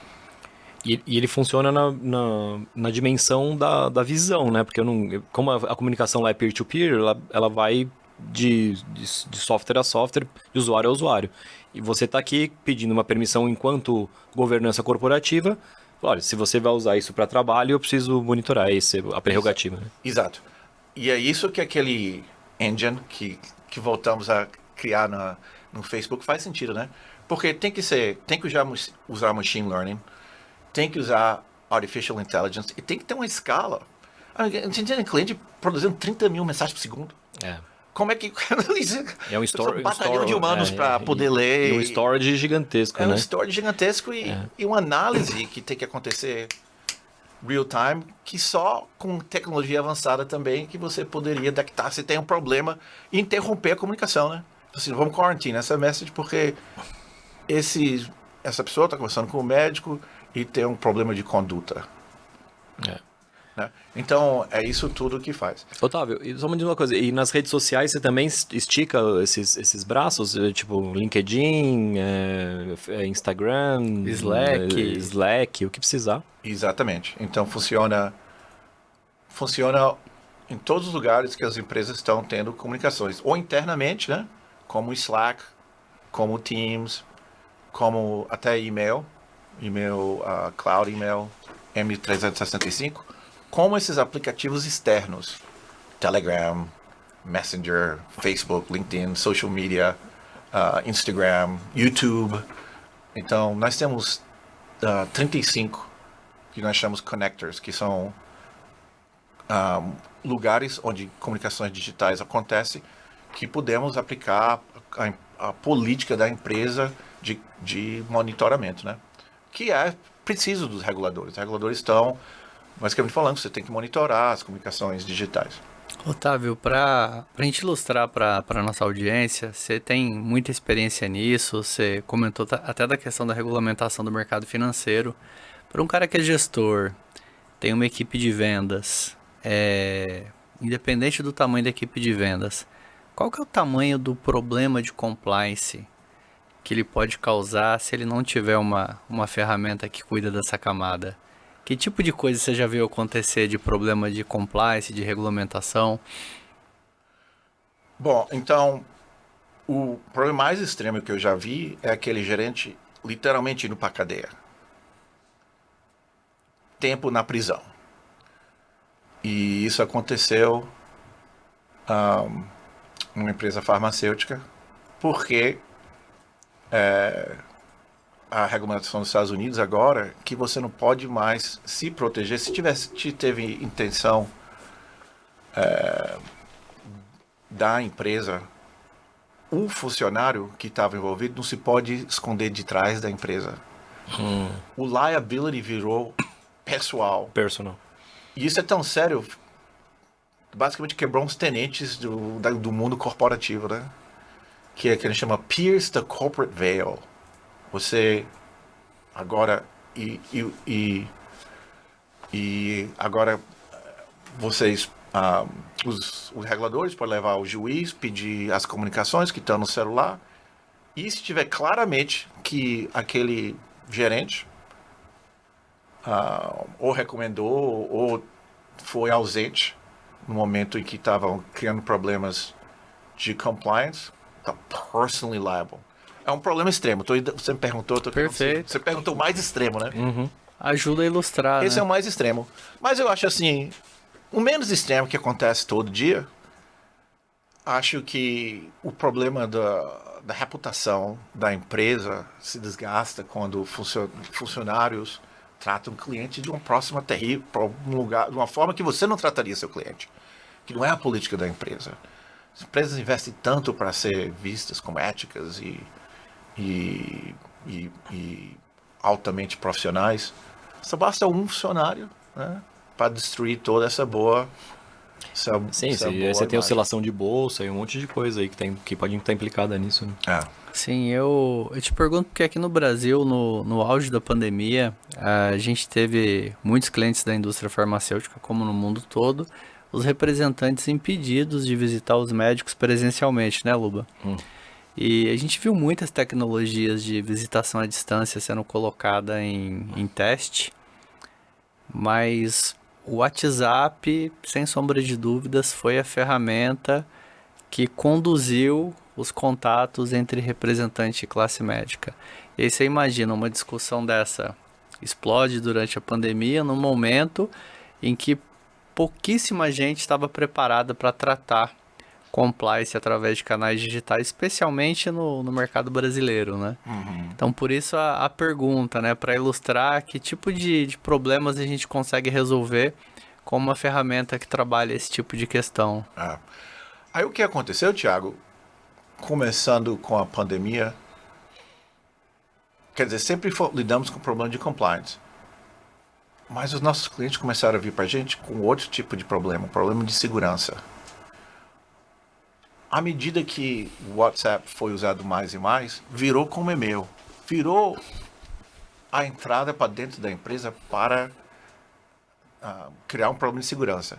Speaker 1: E ele funciona na dimensão da visão, né? Porque como a comunicação lá é peer-to-peer, ela vai de software a software, de usuário a usuário. E você está aqui pedindo uma permissão enquanto governança corporativa. Olha, se você vai usar isso para trabalho, eu preciso monitorar. Essa é a prerrogativa. Né?
Speaker 3: Exato. E é isso que aquele engine que voltamos a criar no Facebook faz sentido, né? Porque tem que usar machine learning, tem que usar artificial intelligence e tem que ter uma escala. A gente tem cliente produzindo 30 mil mensagens por segundo. Como é que...
Speaker 1: É um
Speaker 3: batalhão de humanos para poder ler.
Speaker 1: E um storage gigantesco, né?
Speaker 3: É um storage gigantesco e uma análise que tem que acontecer real time, que só com tecnologia avançada também que você poderia detectar se tem um problema e interromper a comunicação, né? Assim, vamos quarantine essa message porque essa pessoa está conversando com o médico e tem um problema de conduta. Né? Então, é isso tudo que faz.
Speaker 1: Otávio, e só me diz uma coisa, e nas redes sociais você também estica esses braços? Tipo, LinkedIn, Instagram, Slack, o que precisar?
Speaker 3: Exatamente. Então, funciona em todos os lugares que as empresas estão tendo comunicações. Ou internamente, né? Como Slack, como Teams, como até e-mail, cloud email, M365, como esses aplicativos externos, Telegram, Messenger, Facebook, LinkedIn, social media, Instagram, YouTube. Então, nós temos 35 que nós chamamos connectors, que são lugares onde comunicações digitais acontecem, que podemos aplicar a política da empresa de monitoramento, né? Que é preciso dos reguladores. Os reguladores estão, basicamente falando, você tem que monitorar as comunicações digitais.
Speaker 2: Otávio, para a gente ilustrar para a nossa audiência, você tem muita experiência nisso, você comentou até da questão da regulamentação do mercado financeiro. Para um cara que é gestor, tem uma equipe de vendas, independente do tamanho da equipe de vendas, qual que é o tamanho do problema de compliance que ele pode causar se ele não tiver uma ferramenta que cuida dessa camada? Que tipo de coisa você já viu acontecer de problema de compliance, de regulamentação?
Speaker 3: Bom, então, o problema mais extremo que eu já vi é aquele gerente literalmente indo para a cadeia. Tempo na prisão. E isso aconteceu numa empresa farmacêutica, porque a regulamentação dos Estados Unidos agora que você não pode mais se proteger. Se teve intenção da empresa, um funcionário que estava envolvido não se pode esconder de trás da empresa. O liability virou pessoal.
Speaker 1: Personal.
Speaker 3: E isso é tão sério, basicamente quebrou uns tenentes do mundo corporativo, né? Que a gente chama pierce the corporate veil. Você agora agora vocês os reguladores podem levar ao juiz, pedir as comunicações que estão no celular, e se tiver claramente que aquele gerente ou recomendou ou foi ausente no momento em que estavam criando problemas de compliance, está personally liable. É um problema extremo. Você me perguntou...
Speaker 2: Perfeito.
Speaker 3: Você perguntou o mais extremo, né?
Speaker 1: Uhum.
Speaker 2: Ajuda a ilustrar,
Speaker 3: Esse é o mais extremo. Mas eu acho assim, o menos extremo que acontece todo dia, acho que o problema da reputação da empresa se desgasta quando funcionários tratam o cliente de uma próxima terrível, um lugar, de uma forma que você não trataria seu cliente. Que não é a política da empresa. As empresas investem tanto para ser vistas como éticas e altamente profissionais. Só basta um funcionário, né, para destruir toda essa boa...
Speaker 1: Sim, você tem oscilação de bolsa e um monte de coisa aí que pode estar implicada nisso, né?
Speaker 2: Sim, eu te pergunto porque aqui no Brasil, no auge da pandemia, a gente teve muitos clientes da indústria farmacêutica, como no mundo todo, os representantes impedidos de visitar os médicos presencialmente, né, Luba? E a gente viu muitas tecnologias de visitação à distância sendo colocada em teste, mas o WhatsApp, sem sombra de dúvidas, foi a ferramenta que conduziu os contatos entre representante e classe médica. E aí você imagina uma discussão dessa explode durante a pandemia, num momento em que pouquíssima gente estava preparada para tratar compliance através de canais digitais, especialmente no mercado brasileiro, né? Então, por isso a pergunta, né? Para ilustrar que tipo de problemas a gente consegue resolver com uma ferramenta que trabalha esse tipo de questão.
Speaker 3: Aí o que aconteceu, Thiago, começando com a pandemia, quer dizer, sempre lidamos com o problema de compliance. Mas os nossos clientes começaram a vir para a gente com outro tipo de problema, um problema de segurança. À medida que o WhatsApp foi usado mais e mais, virou como e-mail. Virou a entrada para dentro da empresa para criar um problema de segurança.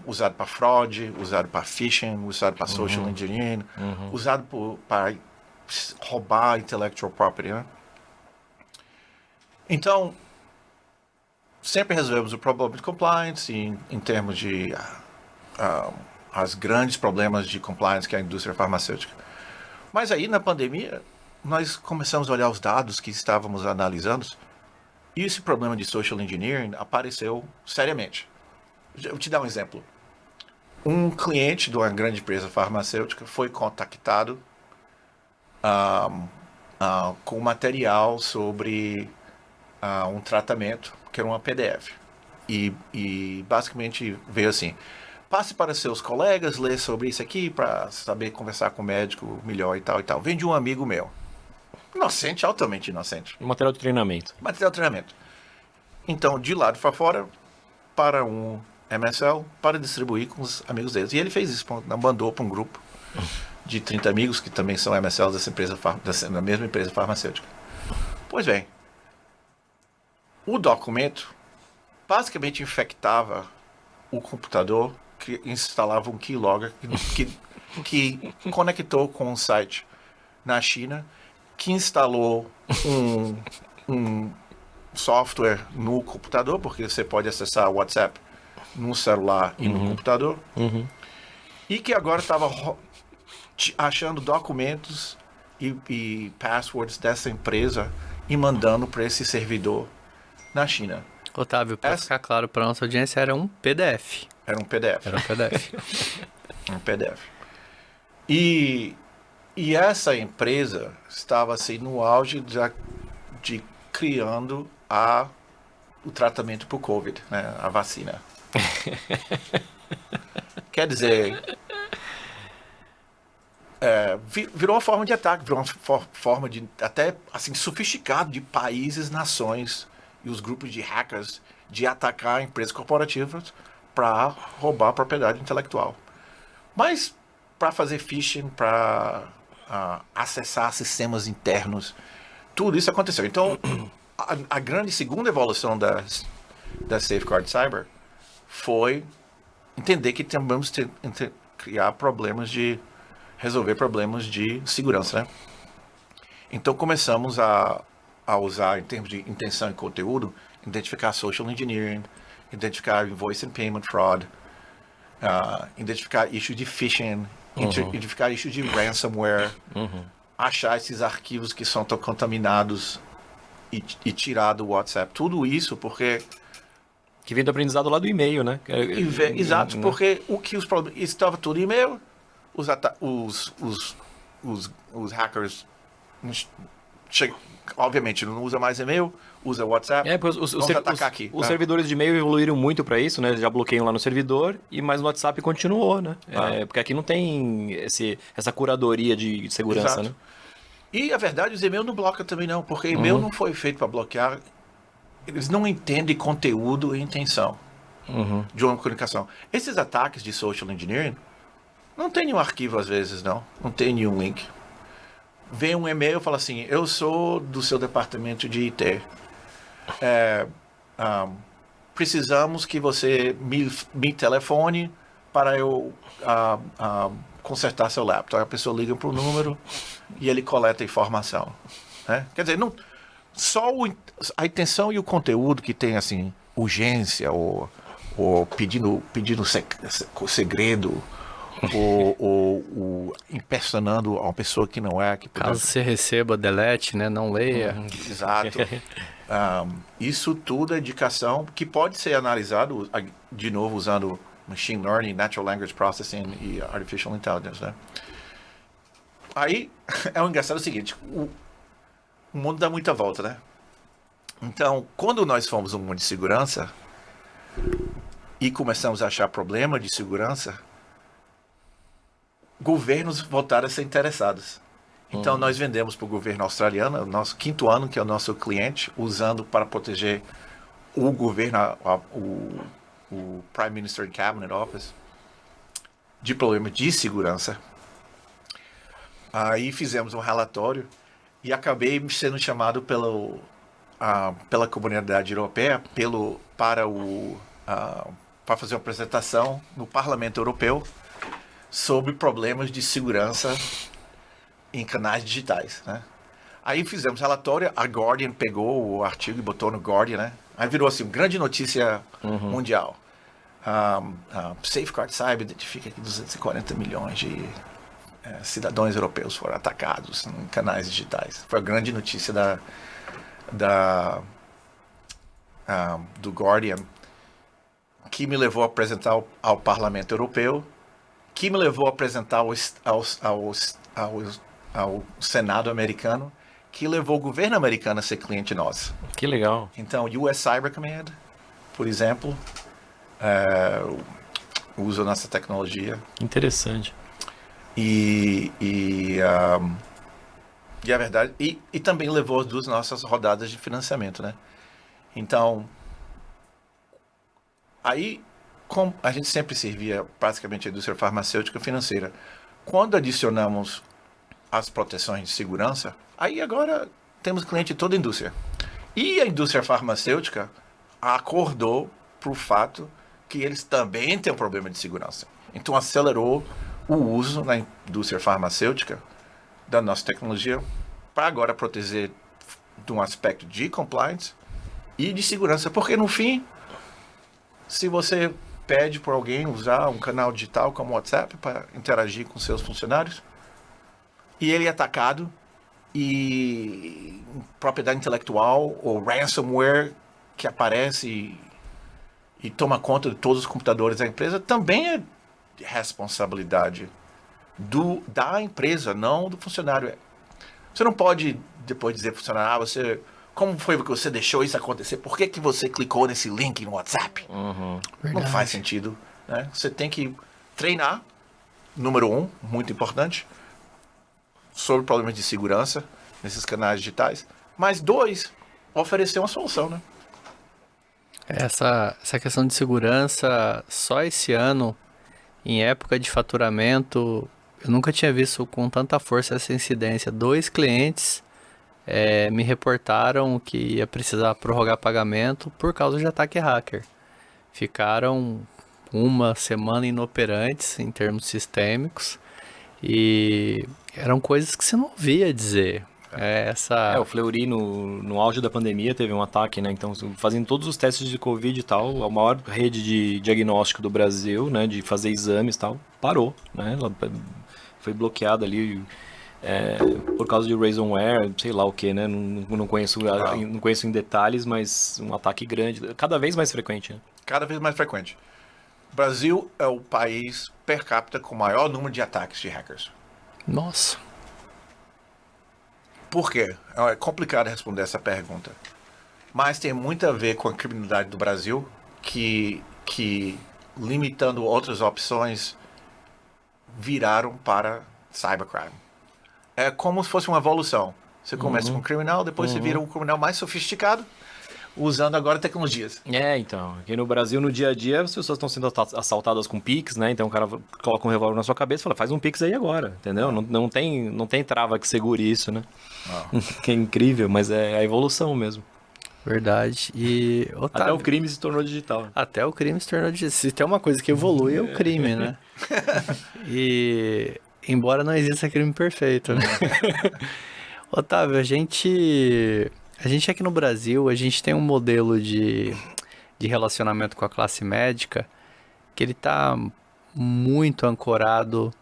Speaker 3: Usado para fraude, usado para phishing, usado para social engineering, usado para roubar intellectual property. Né? Então, sempre resolvemos o problema de compliance em termos de os grandes problemas de compliance que é a indústria farmacêutica. Mas aí, na pandemia, nós começamos a olhar os dados que estávamos analisando e esse problema de social engineering apareceu seriamente. Eu vou te dar um exemplo. Um cliente de uma grande empresa farmacêutica foi contactado com material sobre um tratamento que era uma PDF. E basicamente veio assim: passe para seus colegas, lê sobre isso aqui para saber conversar com o médico melhor e tal e tal. Vem de um amigo meu. Inocente, altamente inocente.
Speaker 1: Material de treinamento.
Speaker 3: Material de treinamento. Então, de lado para fora, para um MSL, para distribuir com os amigos deles. E ele fez isso, mandou para um grupo de 30 amigos que também são MSLs dessa empresa, da mesma empresa farmacêutica. Pois bem, o documento basicamente infectava o computador que instalava um keylogger que conectou com um site na China, que instalou um software no computador, porque você pode acessar o WhatsApp no celular e no computador, e que agora estava achando documentos e passwords dessa empresa e mandando para esse servidor na China.
Speaker 2: Otávio, para ficar claro para nossa audiência, era um PDF.
Speaker 3: Era um PDF.
Speaker 2: Era um PDF.
Speaker 3: Um PDF. E essa empresa estava assim no auge de criando o tratamento para o Covid, né? A vacina. Quer dizer, virou uma forma de ataque, virou uma forma de até assim sofisticado de países, nações e os grupos de hackers de atacar empresas corporativas para roubar a propriedade intelectual. Mas para fazer phishing, para acessar sistemas internos, tudo isso aconteceu. Então, a grande segunda evolução da Safeguard Cyber foi entender que temos que criar problemas resolver problemas de segurança, né? Então começamos a usar, em termos de intenção e conteúdo, identificar social engineering, identificar invoice and payment fraud, identificar issue de phishing, identificar issue de ransomware, achar esses arquivos que são contaminados e tirar do WhatsApp. Tudo isso porque...
Speaker 1: Que vem do aprendizado lá do e-mail, né?
Speaker 3: Exato, porque o que os problemas... Estava tudo em e-mail, os hackers obviamente não usa mais e-mail, usa WhatsApp.
Speaker 1: Os servidores de e-mail evoluíram muito para isso, né? Já bloqueiam lá no servidor, mas no WhatsApp continuou, né? Porque aqui não tem essa curadoria de segurança,
Speaker 3: exato,
Speaker 1: né?
Speaker 3: E a verdade, os e-mail não bloca também não, porque e-mail não foi feito para bloquear. Eles não entendem conteúdo e intenção de uma comunicação. Esses ataques de social engineering não tem nenhum arquivo às vezes, não tem nenhum link. Vem um e-mail e fala assim: eu sou do seu departamento de IT. Precisamos que você me telefone para eu consertar seu laptop. Aí a pessoa liga para o número e ele coleta a informação. Né? Quer dizer, não, só a intenção e o conteúdo que tem assim, urgência ou pedindo segredo ou impersonando uma pessoa que não é. Que
Speaker 2: Caso você receba, delete, né? Não leia.
Speaker 3: Exato. Isso tudo é indicação que pode ser analisado, de novo, usando Machine Learning, Natural Language Processing e Artificial Intelligence. Né? Aí, é engraçado o seguinte, o mundo dá muita volta, né? Então, quando nós fomos um mundo de segurança e começamos a achar problema de segurança, governos voltaram a ser interessados. Então, nós vendemos para o governo australiano, o nosso 5º ano, que é o nosso cliente, usando para proteger o governo, o Prime Minister and Cabinet Office, de problemas de segurança. Aí fizemos um relatório e acabei sendo chamado pela comunidade europeia para fazer uma apresentação no Parlamento Europeu sobre problemas de segurança em canais digitais, né? Aí fizemos relatório, a Guardian pegou o artigo e botou no Guardian, né? Aí virou assim, grande notícia mundial. Safeguard Cyber identifica que 240 milhões de cidadãos europeus foram atacados em canais digitais. Foi a grande notícia do Guardian, que me levou a apresentar ao Parlamento Europeu, que me levou a apresentar ao Senado americano, que levou o governo americano a ser cliente nosso.
Speaker 1: Que legal.
Speaker 3: Então, o US Cyber Command, por exemplo, usa nossa tecnologia.
Speaker 1: Interessante.
Speaker 3: E a verdade, e também levou as 2 nossas rodadas de financiamento, né? Então, aí, como a gente sempre servia praticamente a indústria farmacêutica e financeira, quando adicionamos as proteções de segurança, aí agora temos cliente de toda a indústria. E a indústria farmacêutica acordou para o fato que eles também têm um problema de segurança. Então acelerou o uso na indústria farmacêutica da nossa tecnologia para agora proteger de um aspecto de compliance e de segurança. Porque no fim, se você pede para alguém usar um canal digital como o WhatsApp para interagir com seus funcionários, e ele é atacado, e propriedade intelectual ou ransomware que aparece e toma conta de todos os computadores da empresa, também é responsabilidade da empresa, não do funcionário. Você não pode depois dizer para o funcionário, como foi que você deixou isso acontecer? Por que você clicou nesse link no WhatsApp? Não faz sentido. Né? Você tem que treinar, número 1, muito importante, sobre problemas de segurança nesses canais digitais. Mas 2, oferecer uma solução, né?
Speaker 2: Essa questão de segurança, só esse ano, em época de faturamento, eu nunca tinha visto com tanta força essa incidência. 2 clientes me reportaram que ia precisar prorrogar pagamento por causa de ataque hacker. Ficaram 1 semana inoperantes em termos sistêmicos e eram coisas que você não ouvia dizer. O Fleury,
Speaker 1: no auge da pandemia, teve um ataque, né? Então, fazendo todos os testes de Covid e tal, a maior rede de diagnóstico do Brasil, né? De fazer exames e tal, parou, né? Ela foi bloqueada ali por causa de ransomware, sei lá o que, né? Não conheço em detalhes, mas um ataque grande, cada vez mais frequente, né?
Speaker 3: Cada vez mais frequente. O Brasil é o país per capita com o maior número de ataques de hackers.
Speaker 2: Nossa.
Speaker 3: Por quê? É complicado responder essa pergunta. Mas tem muito a ver com a criminalidade do Brasil, que limitando outras opções, viraram para cybercrime. É como se fosse uma evolução. Você começa com um criminal, depois você vira um criminal mais sofisticado, usando agora tecnologias.
Speaker 1: Então, aqui no Brasil, no dia a dia, as pessoas estão sendo assaltadas com Pix, né? Então o cara coloca um revólver na sua cabeça e fala, faz um Pix aí agora, entendeu? Não tem trava que segure isso, né? Que é incrível, mas é a evolução mesmo.
Speaker 2: Verdade. E,
Speaker 1: Até
Speaker 2: Otávio,
Speaker 1: o crime se tornou digital.
Speaker 2: até o crime se tornou digital. Se tem uma coisa que evolui é o crime, né? E embora não exista crime perfeito, né? Otávio, a gente aqui no Brasil, a gente tem um modelo de relacionamento com a classe médica que ele tá muito ancorado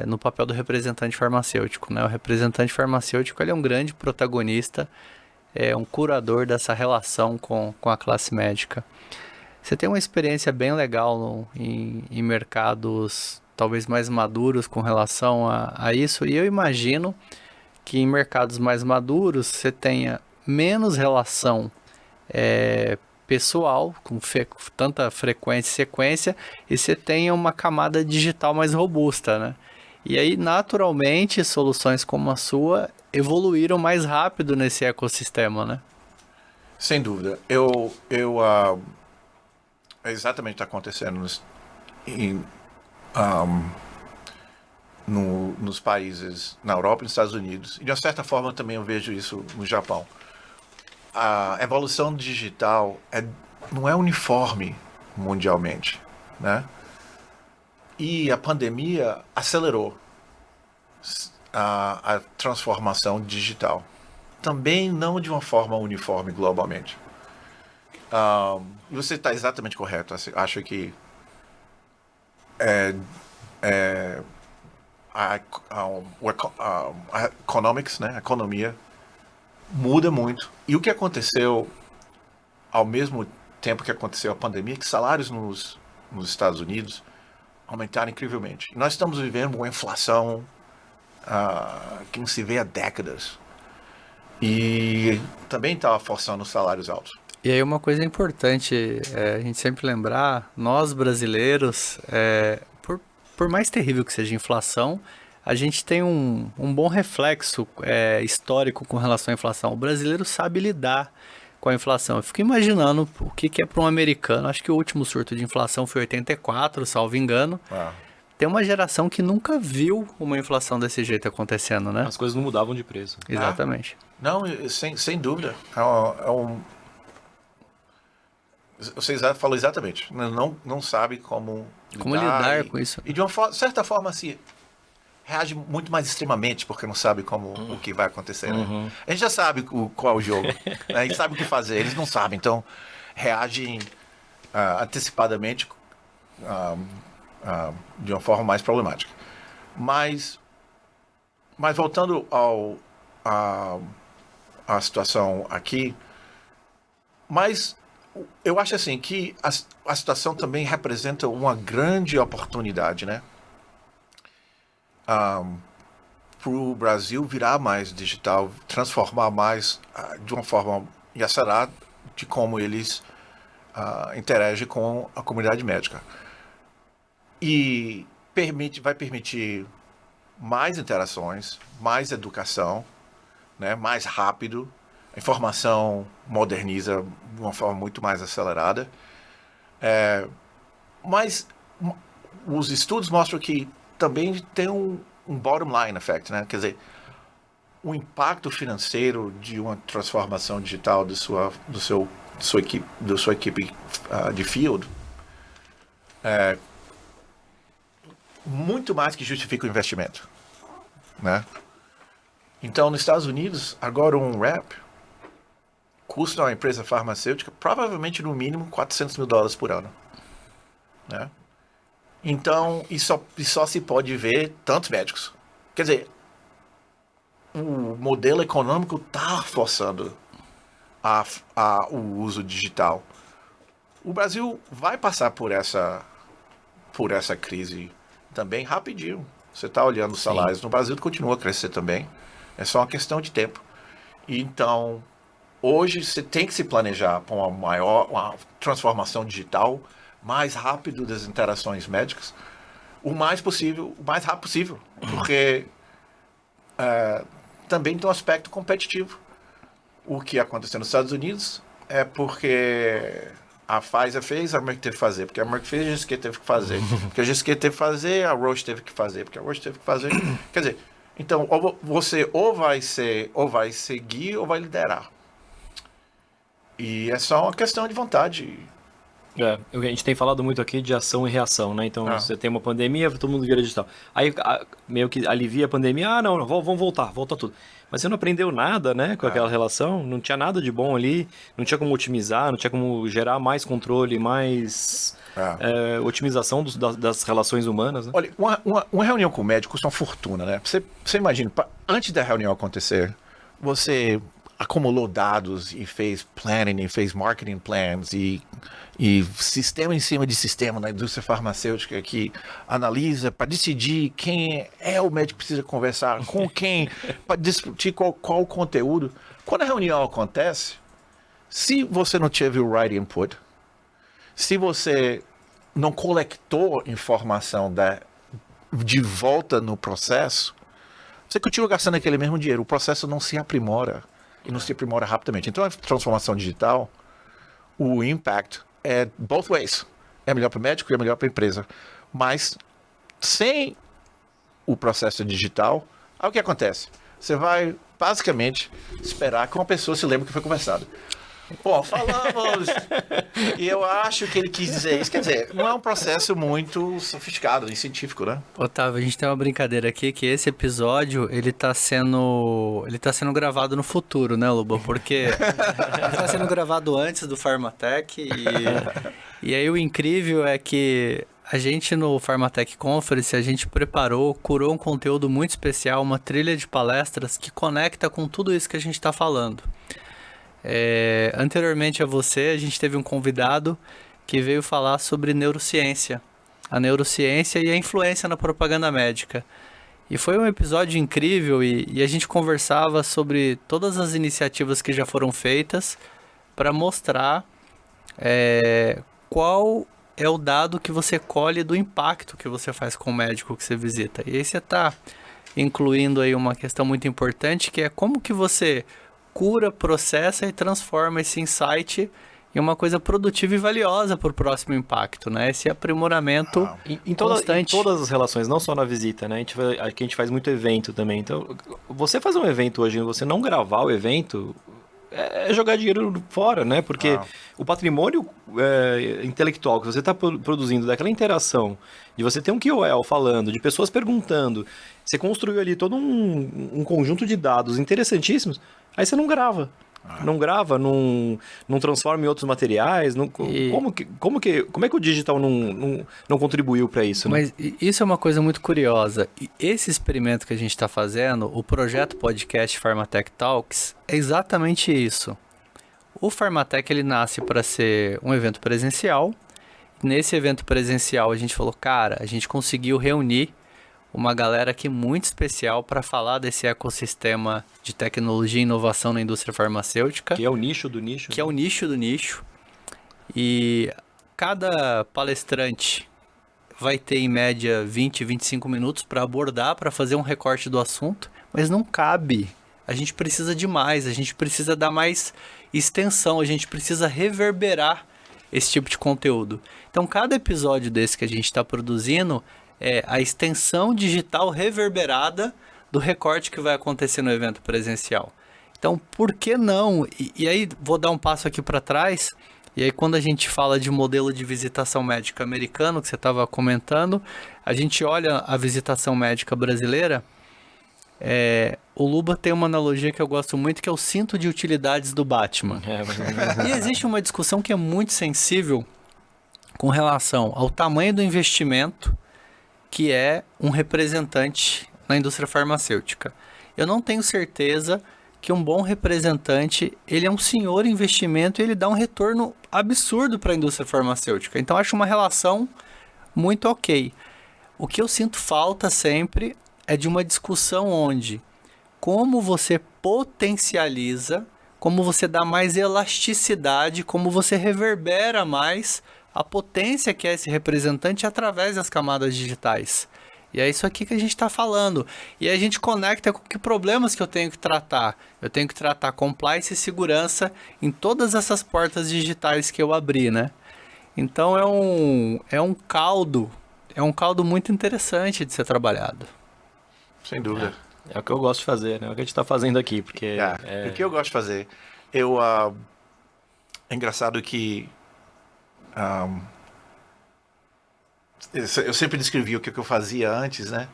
Speaker 2: no papel do representante farmacêutico, né? O representante farmacêutico ele é um grande protagonista, é um curador dessa relação com a classe médica. Você tem uma experiência bem legal em mercados talvez mais maduros com relação a isso, e eu imagino que em mercados mais maduros você tenha menos relação pessoal, com tanta frequência e sequência, e você tenha uma camada digital mais robusta, né? E aí, naturalmente, soluções como a sua evoluíram mais rápido nesse ecossistema, né?
Speaker 3: Sem dúvida. É exatamente o que está acontecendo nos países, na Europa e nos Estados Unidos. E de uma certa forma também eu vejo isso no Japão. A evolução digital não é uniforme mundialmente, né? E a pandemia acelerou a transformação digital. Também não de uma forma uniforme globalmente. Você está exatamente correto. Acho que a economics, né, a economia, muda muito. E o que aconteceu ao mesmo tempo que aconteceu a pandemia, é que salários nos Estados Unidos aumentaram incrivelmente. E nós estamos vivendo uma inflação que não se vê há décadas. E também está forçando os salários altos.
Speaker 2: E aí uma coisa importante a gente sempre lembrar, nós brasileiros, por mais terrível que seja a inflação, a gente tem um bom reflexo histórico com relação à inflação. O brasileiro sabe lidar com a inflação. Eu fico imaginando o que é para um americano. Acho que o último surto de inflação foi 84, salvo engano. Tem uma geração que nunca viu uma inflação desse jeito acontecendo, né?
Speaker 1: As coisas não mudavam de preço.
Speaker 2: Exatamente.
Speaker 3: Não, sem dúvida. Você falou exatamente. Não sabe como
Speaker 2: lidar com isso.
Speaker 3: E de uma certa forma, assim, reage muito mais extremamente, porque não sabe o que vai acontecer. Né? A gente já sabe qual é o jogo. Né? A gente sabe o que fazer. Eles não sabem, então reagem antecipadamente de uma forma mais problemática. Mas voltando à situação aqui, mas eu acho assim que a situação também representa uma grande oportunidade, né? Para o Brasil virar mais digital, transformar mais de uma forma e acelerar de como eles interagem com a comunidade médica. E vai permitir mais interações, mais educação, né, mais rápido, a informação moderniza de uma forma muito mais acelerada. Mas os estudos mostram que também tem um bottom line effect, né? Quer dizer, o impacto financeiro de uma transformação digital da sua equipe de field muito mais que justifica o investimento, né? Então, nos Estados Unidos, agora um rep custa uma empresa farmacêutica provavelmente no mínimo $400 mil por ano, né? Então, só se pode ver tantos médicos. Quer dizer, o modelo econômico está forçando o uso digital. O Brasil vai passar por essa crise também rapidinho. Você está olhando os salários no Brasil, continua a crescer também. É só uma questão de tempo. Então, hoje você tem que se planejar para uma transformação digital mais rápido das interações médicas, o mais rápido possível, porque também tem um aspecto competitivo. O que aconteceu nos Estados Unidos é porque a Pfizer fez, a Merck teve que fazer, porque a Merck fez, a GSK teve que fazer, porque a GSK teve que fazer, a Roche teve que fazer, porque a Roche teve que fazer. Quer dizer, então você ou vai seguir ou vai liderar. E é só uma questão de vontade.
Speaker 1: A gente tem falado muito aqui de ação e reação, né? Então, você tem uma pandemia, todo mundo vira digital. Aí, meio que alivia a pandemia, não, vamos volta tudo. Mas você não aprendeu nada, né, com aquela relação, não tinha nada de bom ali, não tinha como otimizar, não tinha como gerar mais controle, mais otimização das relações humanas, né?
Speaker 3: Olha, uma reunião com o médico custa uma fortuna, né? Você imagina, antes da reunião acontecer, você acumulou dados e fez planning, e fez marketing plans e sistema em cima de sistema na indústria farmacêutica que analisa para decidir quem é o médico que precisa conversar, com quem, para discutir qual o conteúdo. Quando a reunião acontece, se você não teve o right input, se você não coletou informação de volta no processo, você continua gastando aquele mesmo dinheiro. O processo não se aprimora. E não se aprimora rapidamente. Então, a transformação digital, o impact é both ways. É melhor para o médico e é melhor para a empresa. Mas, sem o processo digital, aí o que acontece? Você vai, basicamente, esperar que uma pessoa se lembre que foi conversado. Bom, falamos. E eu acho que ele quis dizer isso. Quer dizer, não é um processo muito sofisticado e científico, né?
Speaker 2: Otávio, a gente tem uma brincadeira aqui que esse episódio, ele tá sendo gravado no futuro, né, Luba? Porque ele tá sendo gravado antes do Pharmatech e aí o incrível é que a gente no Pharmatech Conference, a gente curou um conteúdo muito especial, uma trilha de palestras que conecta com tudo isso que a gente tá falando. Anteriormente a você, a gente teve um convidado que veio falar sobre neurociência. A neurociência e a influência na propaganda médica. E foi um episódio incrível e a gente conversava sobre todas as iniciativas que já foram feitas para mostrar qual é o dado que você colhe do impacto que você faz com o médico que você visita. E aí você está incluindo aí uma questão muito importante, que é como que você cura, processa e transforma esse insight em uma coisa produtiva e valiosa para o próximo impacto, né? Esse aprimoramento constante.
Speaker 1: Em todas as relações, não só na visita, né? Aqui a gente faz muito evento também. Então, você fazer um evento hoje, você não gravar o evento, é jogar dinheiro fora, né? Porque o patrimônio intelectual que você está produzindo, daquela interação, de você ter um KOL falando, de pessoas perguntando, você construiu ali todo um conjunto de dados interessantíssimos, aí você não grava. Não grava, não transforma em outros materiais. Como é que o digital não contribuiu para isso? Né?
Speaker 2: Mas isso é uma coisa muito curiosa. E esse experimento que a gente está fazendo, o projeto podcast Pharmatech Talks, é exatamente isso. O Pharmatech ele nasce para ser um evento presencial. Nesse evento presencial a gente falou, cara, a gente conseguiu reunir uma galera aqui muito especial para falar desse ecossistema de tecnologia e inovação na indústria farmacêutica.
Speaker 1: Que é o nicho do nicho.
Speaker 2: Que é o nicho do nicho. E cada palestrante vai ter em média 20, 25 minutos para abordar, para fazer um recorte do assunto, mas não cabe. A gente precisa de mais, a gente precisa dar mais extensão, a gente precisa reverberar esse tipo de conteúdo. Então, cada episódio desse que a gente está produzindo é a extensão digital reverberada do recorte que vai acontecer no evento presencial. Então, por que não? E aí, vou dar um passo aqui para trás. E aí, quando a gente fala de modelo de visitação médica americano, que você estava comentando, a gente olha a visitação médica brasileira. O Luba tem uma analogia que eu gosto muito, que é o cinto de utilidades do Batman. E existe uma discussão que é muito sensível com relação ao tamanho do investimento que é um representante na indústria farmacêutica. Eu não tenho certeza que um bom representante, ele é um senhor investimento e ele dá um retorno absurdo para a indústria farmacêutica. Então, acho uma relação muito ok. O que eu sinto falta sempre é de uma discussão onde como você potencializa, como você dá mais elasticidade, como você reverbera mais a potência que é esse representante através das camadas digitais. E é isso aqui que a gente está falando. E a gente conecta com que problemas que eu tenho que tratar. Eu tenho que tratar compliance e segurança em todas essas portas digitais que eu abri, né? Então é um caldo muito interessante de ser trabalhado.
Speaker 3: Sem dúvida.
Speaker 1: É o que eu gosto de fazer, né? É o que a gente está fazendo aqui, porque...
Speaker 3: O que eu gosto de fazer? É engraçado que eu sempre descrevi o que eu fazia antes, né?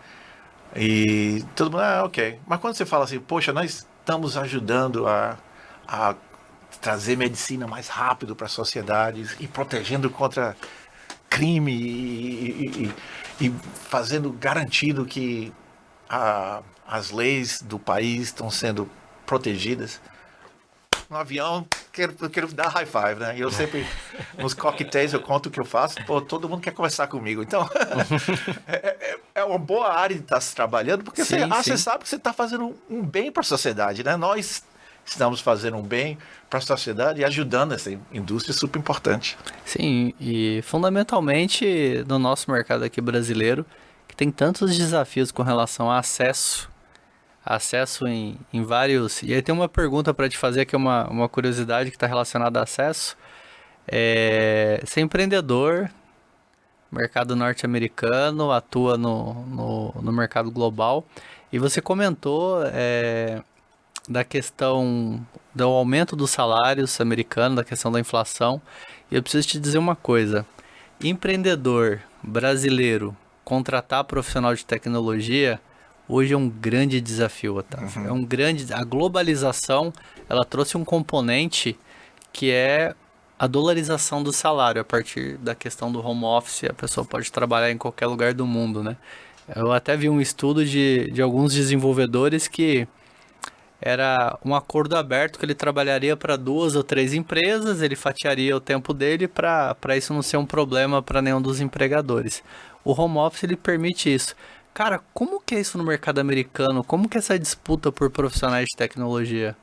Speaker 3: E todo mundo, ok. Mas quando você fala assim, poxa, nós estamos ajudando a trazer medicina mais rápido para as sociedades e protegendo contra crime e fazendo garantido que as leis do país estão sendo protegidas. No avião, eu quero dar high five, né? E eu sempre, nos coquetéis, eu conto o que eu faço, pô, todo mundo quer conversar comigo. Então, é uma boa área de estar se trabalhando, porque você sabe que você está fazendo um bem para a sociedade, né? Nós estamos fazendo um bem para a sociedade e ajudando essa indústria super importante.
Speaker 2: Sim, e fundamentalmente no nosso mercado aqui brasileiro, que tem tantos desafios com relação a acesso em vários... E aí tem uma pergunta para te fazer, que é uma curiosidade que está relacionada a acesso. Ser empreendedor, mercado norte-americano, atua no mercado global. E você comentou da questão do aumento dos salários americanos, da questão da inflação. E eu preciso te dizer uma coisa. Empreendedor brasileiro contratar profissional de tecnologia... Hoje é um grande desafio, Otávio. A globalização, ela trouxe um componente que é a dolarização do salário. A partir da questão do home office, a pessoa pode trabalhar em qualquer lugar do mundo, né? Eu até vi um estudo de alguns desenvolvedores que era um acordo aberto, que ele trabalharia para 2 ou 3 empresas, ele fatiaria o tempo dele para isso não ser um problema para nenhum dos empregadores. O home office, ele permite isso. Cara, como que é isso no mercado americano? Como que é essa disputa por profissionais de tecnologia?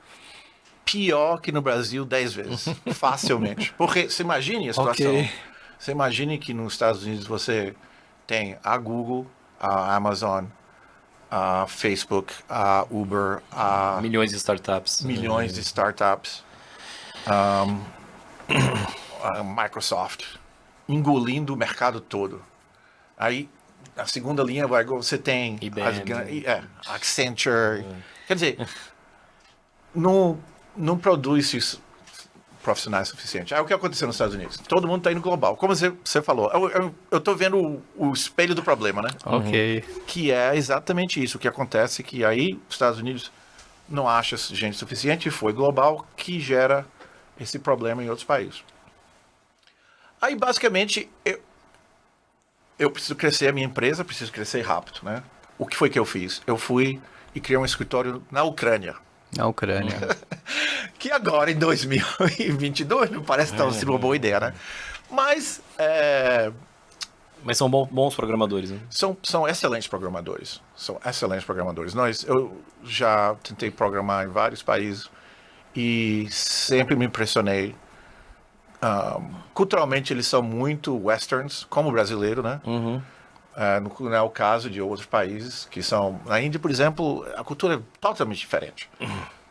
Speaker 3: Pior que no Brasil 10 vezes, facilmente. Porque você imagine a situação.
Speaker 2: Ok.
Speaker 3: Você imagine que nos Estados Unidos você tem a Google, a Amazon, a Facebook, a Uber, a
Speaker 1: Milhões de startups.
Speaker 3: milhões de startups, a Microsoft, engolindo o mercado todo. Aí a segunda linha você tem Accenture. Quer dizer, não produz isso profissionais suficientes. Aí o que aconteceu nos Estados Unidos? Todo mundo está indo global. Como você falou, eu estou vendo o espelho do problema, né?
Speaker 2: Ok.
Speaker 3: Que é exatamente isso. O que acontece é que aí os Estados Unidos não acha gente suficiente e foi global, que gera esse problema em outros países. Aí, basicamente, eu preciso crescer a minha empresa, preciso crescer rápido, né? O que foi que eu fiz? Eu fui e criei um escritório na Ucrânia.
Speaker 2: Na Ucrânia.
Speaker 3: Que agora, em 2022, não parece tão sido uma boa ideia, né? Mas
Speaker 1: são bons programadores, né?
Speaker 3: São excelentes programadores. São excelentes programadores. Eu já tentei programar em vários países e sempre me impressionei. Culturalmente, eles são muito westerns, como o brasileiro, né? Não é o caso de outros países, que são... Na Índia, por exemplo, a cultura é totalmente diferente.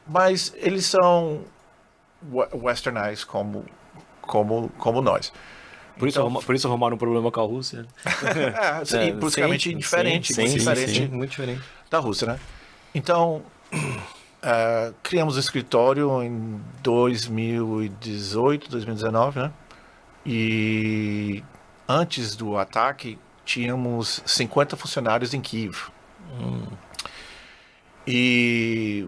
Speaker 3: Mas eles são westernized como nós.
Speaker 1: Por isso arrumaram um problema com a Rússia.
Speaker 3: Politicamente diferente.
Speaker 1: Sim, muito diferente.
Speaker 3: Da Rússia, né? Então, criamos o escritório em 2018, 2019, né? E antes do ataque, tínhamos 50 funcionários em Kiev. E,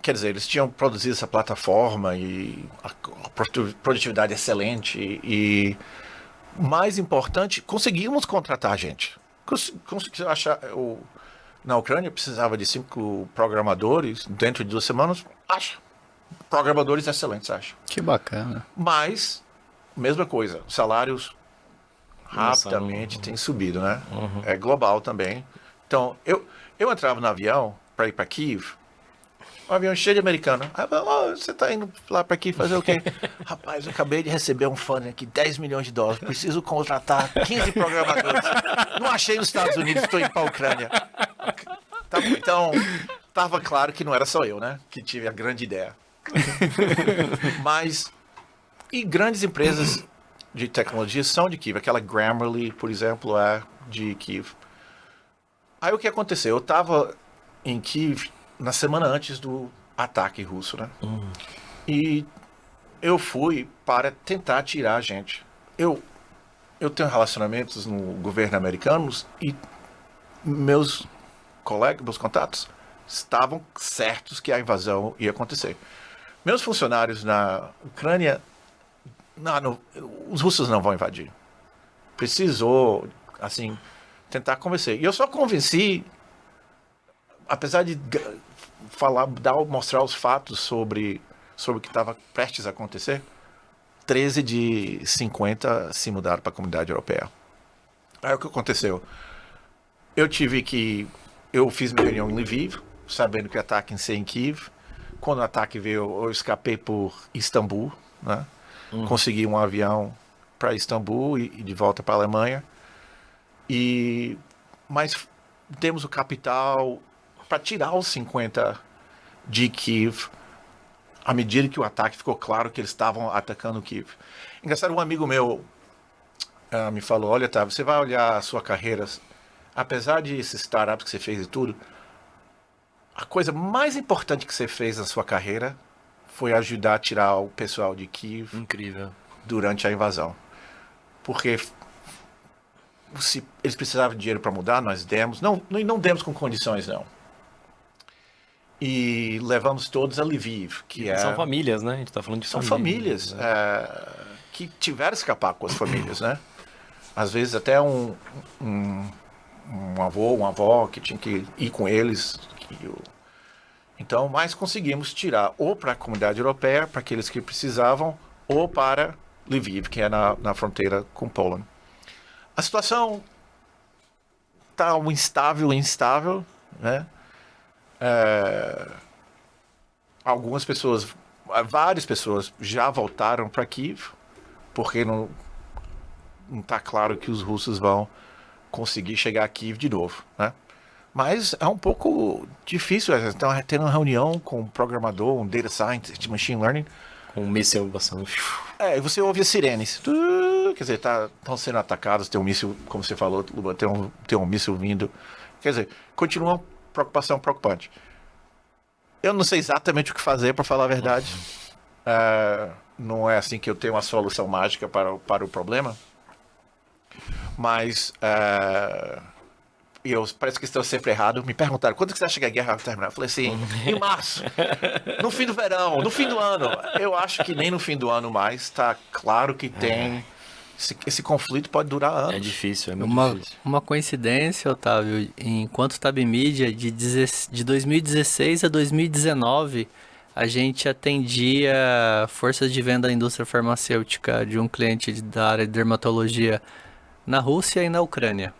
Speaker 3: quer dizer, eles tinham produzido essa plataforma e a produtividade excelente. E, mais importante, conseguimos contratar gente. Conseguimos achar... Na Ucrânia, precisava de 5 programadores. Dentro de 2 semanas, programadores excelentes, acho.
Speaker 2: Que bacana.
Speaker 3: Mas, mesma coisa, salários rapidamente têm subido, né? É global também. Então, eu entrava no avião para ir para Kiev, um avião cheio de americano. Aí, você tá indo lá para Kiev fazer o quê? Rapaz, eu acabei de receber um funding aqui, $10 milhões, preciso contratar 15 programadores. Não achei nos Estados Unidos, estou indo para a Ucrânia. Então, estava claro que não era só eu, né? Que tive a grande ideia. Mas, e grandes empresas de tecnologia são de Kiev. Aquela Grammarly, por exemplo, é de Kiev. Aí o que aconteceu? Eu estava em Kiev na semana antes do ataque russo, né? E eu fui para tentar tirar a gente. Eu tenho relacionamentos no governo americano e meus colegas, meus contatos, estavam certos que a invasão ia acontecer. Meus funcionários na Ucrânia, os russos não vão invadir. Precisou, assim, tentar convencer. E eu só convenci, apesar de mostrar os fatos sobre o que estava prestes a acontecer, 13 de 50 se mudaram para a comunidade europeia. Aí o que aconteceu? Eu fiz minha reunião em Lviv, sabendo que o ataque ia ser em Kiev. Quando o ataque veio, eu escapei por Istambul, né? Consegui um avião para Istambul e de volta para a Alemanha. Mas temos o capital para tirar os 50 de Kiev, à medida que o ataque ficou claro que eles estavam atacando Kiev. Engraçado, um amigo meu me falou, olha, tá, você vai olhar a sua carreira, apesar de esses startups que você fez e tudo, a coisa mais importante que você fez na sua carreira foi ajudar a tirar o pessoal de Kiev.
Speaker 1: Incrível.
Speaker 3: Durante a invasão. Porque se eles precisavam de dinheiro para mudar, nós demos. Não demos com condições, não. E levamos todos a Lviv, que
Speaker 1: São famílias, né? A gente tá falando de
Speaker 3: são famílias,
Speaker 1: né?
Speaker 3: Que tiveram que escapar com as famílias, né? Às vezes até um avô, uma avó que tinha que ir com eles. Então, mas conseguimos tirar ou para a comunidade europeia, para aqueles que precisavam, ou para Lviv, que é na fronteira com Polônia. A situação está instável, né? Várias pessoas já voltaram para Kiev, porque não está claro que os russos vão conseguir chegar a Kiev de novo, né? Mas é um pouco difícil. Então, tendo uma reunião com um programador, um data scientist de machine learning,
Speaker 1: com um míssil passando.
Speaker 3: Você ouve as sirenes. Quer dizer, estão sendo atacados, tem um míssil, como você falou, Luba, tem um míssil vindo. Quer dizer, continua uma preocupação preocupante. Eu não sei exatamente o que fazer, para falar a verdade. Não é assim que eu tenho uma solução mágica para o problema. Mas parece que estou sempre errado. Me perguntaram, quando que você acha que a guerra vai terminar? Eu falei assim, em março, no fim do verão, no fim do ano. Eu acho que nem no fim do ano mais. Está claro que tem... Esse conflito pode durar anos.
Speaker 1: É difícil, é muito difícil.
Speaker 2: Uma coincidência, Otávio, enquanto Tab Media, de 2016 a 2019, a gente atendia forças de venda da indústria farmacêutica de um cliente da área de dermatologia na Rússia e na Ucrânia.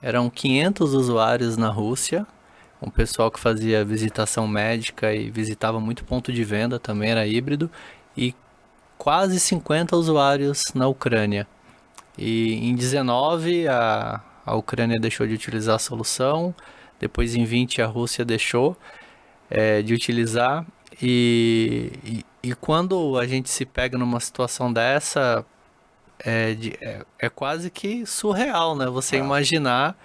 Speaker 2: Eram 500 usuários na Rússia, um pessoal que fazia visitação médica e visitava muito ponto de venda, também era híbrido, e quase 50 usuários na Ucrânia. E em 19 a Ucrânia deixou de utilizar a solução, depois em 20 a Rússia deixou de utilizar, e quando a gente se pega numa situação dessa, é quase que surreal, né? Você imaginar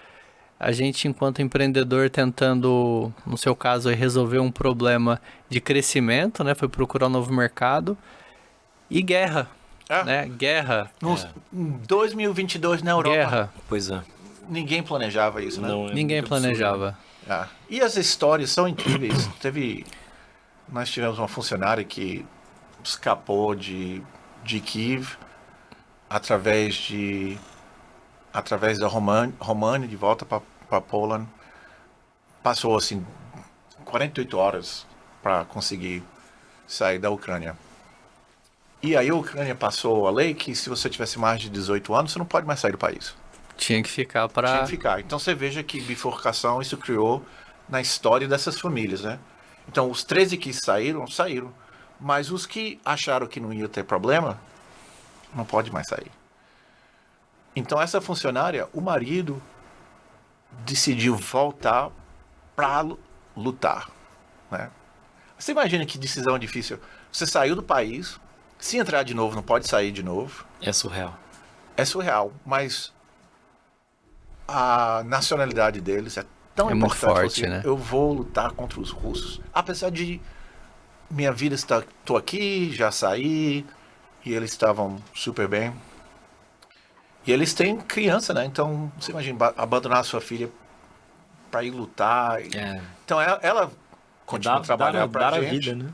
Speaker 2: a gente, enquanto empreendedor, tentando, no seu caso, resolver um problema de crescimento, né? Foi procurar um novo mercado. E guerra, né? Guerra.
Speaker 3: Em 2022 na Europa.
Speaker 2: Guerra.
Speaker 1: Pois é.
Speaker 3: Ninguém planejava isso, né?
Speaker 2: Ninguém planejava.
Speaker 3: E as histórias são incríveis. Nós tivemos uma funcionária que escapou de Kiev através da România de volta para Polônia. Passou assim 48 horas para conseguir sair da Ucrânia. E aí a Ucrânia passou a lei que se você tivesse mais de 18 anos, você não pode mais sair do país.
Speaker 2: Tinha que ficar
Speaker 3: Então você veja que bifurcação isso criou na história dessas famílias, né? Então os 13 que saíram. Mas os que acharam que não ia ter problema, não pode mais sair. Então essa funcionária, o marido decidiu voltar para lutar, né? Você imagina que decisão difícil. Você saiu do país, se entrar de novo, não pode sair de novo.
Speaker 1: É surreal.
Speaker 3: É surreal, mas a nacionalidade deles é tão importante.
Speaker 2: Muito forte,
Speaker 3: assim,
Speaker 2: né?
Speaker 3: Eu vou lutar contra os russos. Apesar de minha vida está... Tô aqui, já saí, e eles estavam super bem. E eles têm criança, né? Então, você imagina, abandonar a sua filha para ir lutar. Então, ela continua trabalhando para a gente.
Speaker 1: Vida, né?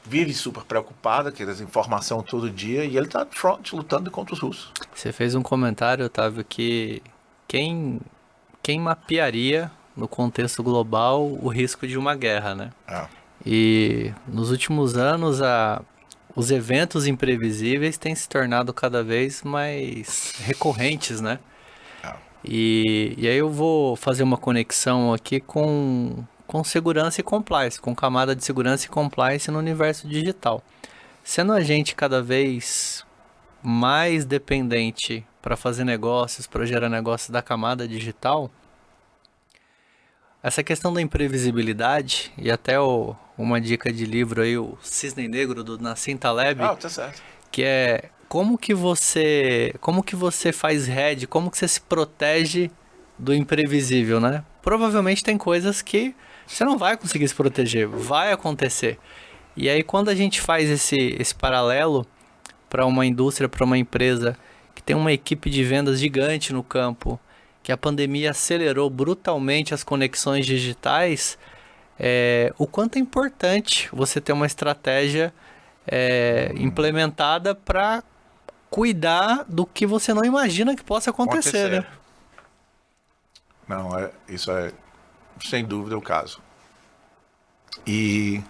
Speaker 3: Vive super preocupada, quer dizer, informação todo dia, e ele tá de front, lutando contra os russos.
Speaker 2: Você fez um comentário, Otávio, que quem mapearia no contexto global o risco de uma guerra, né? E nos últimos anos, os eventos imprevisíveis têm se tornado cada vez mais recorrentes, né? E aí eu vou fazer uma conexão aqui com segurança e compliance, com camada de segurança e compliance no universo digital. Sendo a gente cada vez mais dependente para fazer negócios, para gerar negócios da camada digital, essa questão da imprevisibilidade, e até uma dica de livro aí, o Cisne Negro, do Nassim Taleb,
Speaker 3: Tá certo.
Speaker 2: que é como que você faz hedge, como que você se protege do imprevisível, né? Provavelmente tem coisas que você não vai conseguir se proteger, vai acontecer. E aí quando a gente faz esse paralelo para uma indústria, para uma empresa que tem uma equipe de vendas gigante no campo, que a pandemia acelerou brutalmente as conexões digitais, o quanto é importante você ter uma estratégia implementada para cuidar do que você não imagina que possa acontecer, né?
Speaker 3: Não, isso é sem dúvida o caso. E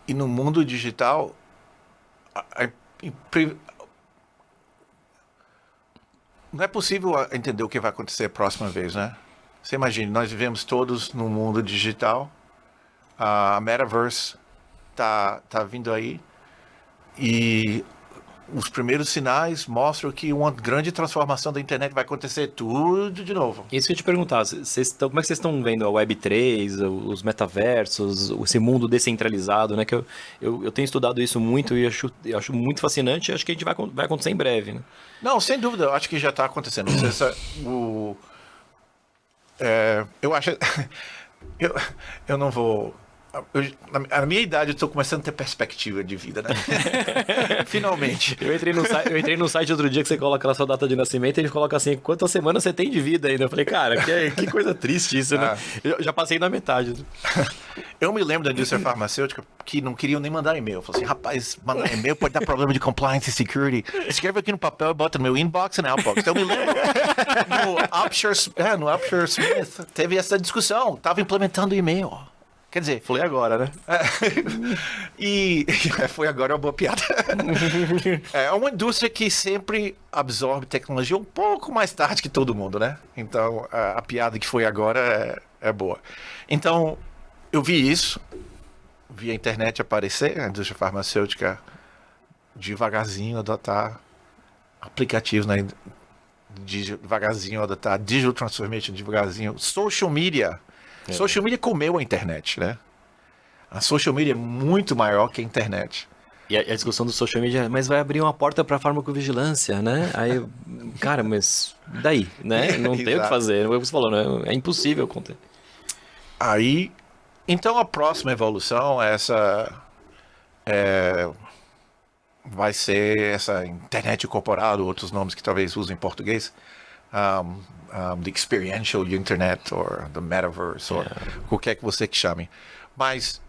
Speaker 3: no mundo digital, não é possível entender o que vai acontecer a próxima vez, né? Você imagina, nós vivemos todos no mundo digital, a Metaverse tá vindo aí, e os primeiros sinais mostram que uma grande transformação da internet vai acontecer tudo de novo.
Speaker 1: Isso que eu ia te perguntar, como é que vocês estão vendo a Web3, os metaversos, esse mundo descentralizado, né? Que eu tenho estudado isso muito e eu acho muito fascinante, e acho que a gente vai acontecer em breve, né?
Speaker 3: Não, sem dúvida, eu acho que já está acontecendo. Eu acho... eu não vou... na minha idade eu estou começando a ter perspectiva de vida, né? Finalmente.
Speaker 1: Eu entrei no site outro dia que você coloca a sua data de nascimento e ele coloca assim, quantas semanas você tem de vida ainda? Eu falei, cara, que coisa triste isso, né? Eu já passei na metade.
Speaker 3: Eu me lembro da indústria farmacêutica que não queriam nem mandar e-mail. Eu falei assim, rapaz, mandar e-mail pode dar problema de compliance e security. Escreve aqui no papel e bota no meu inbox e outbox. Então eu me lembro no Upshur Smith teve essa discussão. Tava implementando e-mail. Quer dizer...
Speaker 1: Falei agora, né?
Speaker 3: E foi agora uma boa piada. É uma indústria que sempre absorve tecnologia um pouco mais tarde que todo mundo, né? Então, a piada que foi agora é boa. Então, eu vi isso. Vi a internet aparecer, a indústria farmacêutica devagarzinho adotar aplicativos, né? Devagarzinho adotar digital transformation, devagarzinho. Social media. Social media comeu a internet, né? A social media é muito maior que a internet.
Speaker 1: E a discussão do social media, mas vai abrir uma porta para farmacovigilância, né? Aí, cara, mas daí, né? Não tem o que fazer, não é o que você falou, né? É impossível conter.
Speaker 3: Aí, então a próxima evolução, vai ser essa internet incorporada, outros nomes que talvez usem em português. The experiential internet or the metaverse or qualquer que você que chame. Mas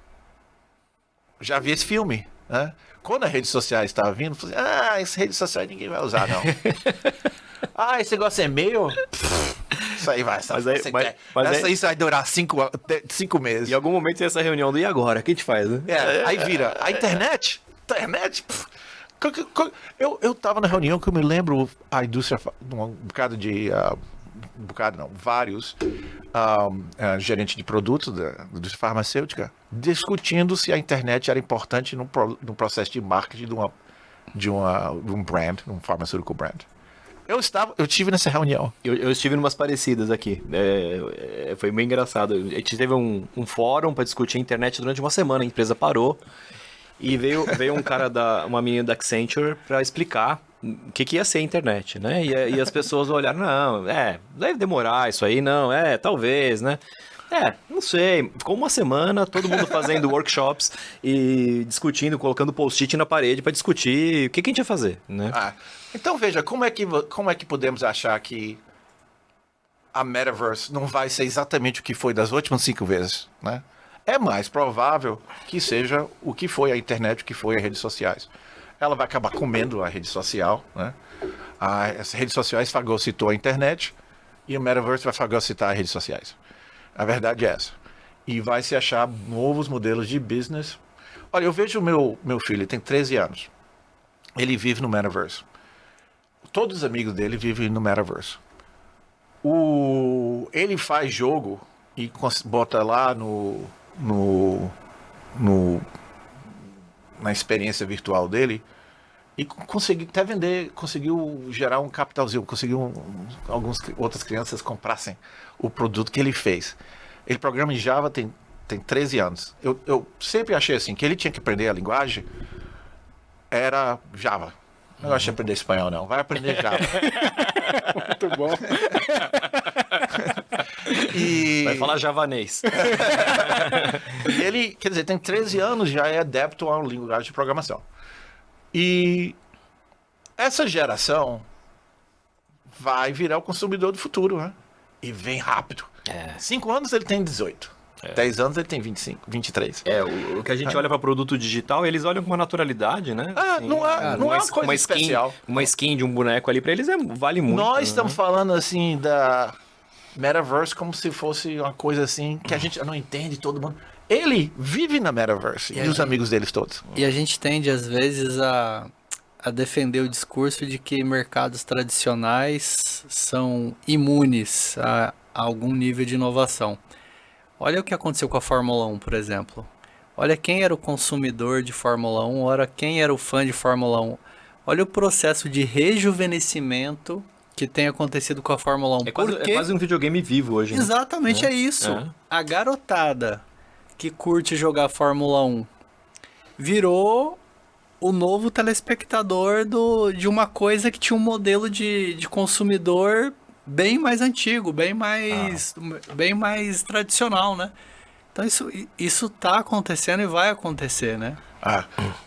Speaker 3: já vi esse filme, né? Quando as redes sociais estavam vindo, eu falei, essas redes sociais ninguém vai usar, não. Esse negócio é e-mail? Isso aí vai, isso vai durar 5 meses.
Speaker 1: Em algum momento tem essa reunião do e agora? O que a gente faz, né?
Speaker 3: Aí vira, a internet? Eu tava na reunião que eu me lembro a indústria, vários gerentes de produtos da indústria farmacêutica discutindo se a internet era importante no processo de marketing de um brand, um pharmaceutical brand. Eu estive nessa reunião.
Speaker 1: Eu estive em umas parecidas aqui. Foi meio engraçado. A gente teve um fórum para discutir a internet durante uma semana. A empresa parou e veio um cara uma menina da Accenture para explicar o que ia ser a internet, né? E as pessoas olharam, não, deve demorar isso aí, não, talvez, né? Não sei. Ficou uma semana, todo mundo fazendo workshops e discutindo, colocando post-it na parede para discutir o que a gente ia fazer, né?
Speaker 3: Então veja, como é que podemos achar que a Metaverse não vai ser exatamente o que foi das últimas 5 vezes, né? É mais provável que seja o que foi a internet, o que foi as redes sociais. Ela vai acabar comendo a rede social, né? As redes sociais fagocitou a internet e o Metaverse vai fagocitar as redes sociais. A verdade é essa. E vai se achar novos modelos de business. Olha, eu vejo o meu filho, ele tem 13 anos. Ele vive no Metaverse. Todos os amigos dele vivem no Metaverse. Ele faz jogo e bota lá na experiência virtual dele e conseguiu até vender, conseguiu gerar um capitalzinho, conseguiu algumas outras crianças comprassem o produto que ele fez. Ele programa em Java tem 13 anos. Eu sempre achei assim, que ele tinha que aprender a linguagem era Java. Não gosto de aprender espanhol, não. Vai aprender Java.
Speaker 2: Muito bom.
Speaker 1: Vai falar javanês.
Speaker 3: E ele, quer dizer, tem 13 anos, já é adepto a uma linguagem de programação. E essa geração vai virar o consumidor do futuro, né? E vem rápido. 5 anos ele tem 18. 10 anos ele tem 25, 23.
Speaker 1: O que a gente olha para produto digital, eles olham com uma naturalidade, né? Assim,
Speaker 3: não é uma coisa especial.
Speaker 1: Uma skin de um boneco ali, para eles vale muito.
Speaker 3: Nós
Speaker 1: né?
Speaker 3: estamos falando assim da Metaverse como se fosse uma coisa assim que a gente não entende, todo mundo. Ele vive na Metaverse e os amigos deles todos.
Speaker 2: E a gente tende, às vezes, a defender o discurso de que mercados tradicionais são imunes a algum nível de inovação. Olha o que aconteceu com a Fórmula 1, por exemplo. Olha quem era o consumidor de Fórmula 1, olha quem era o fã de Fórmula 1. Olha o processo de rejuvenescimento que tem acontecido com a Fórmula 1.
Speaker 1: É quase um videogame vivo hoje.
Speaker 2: Exatamente, é isso. A garotada que curte jogar Fórmula 1 virou o novo telespectador de uma coisa que tinha um modelo de consumidor bem mais antigo, bem mais tradicional, né? Então isso tá acontecendo e vai acontecer, né?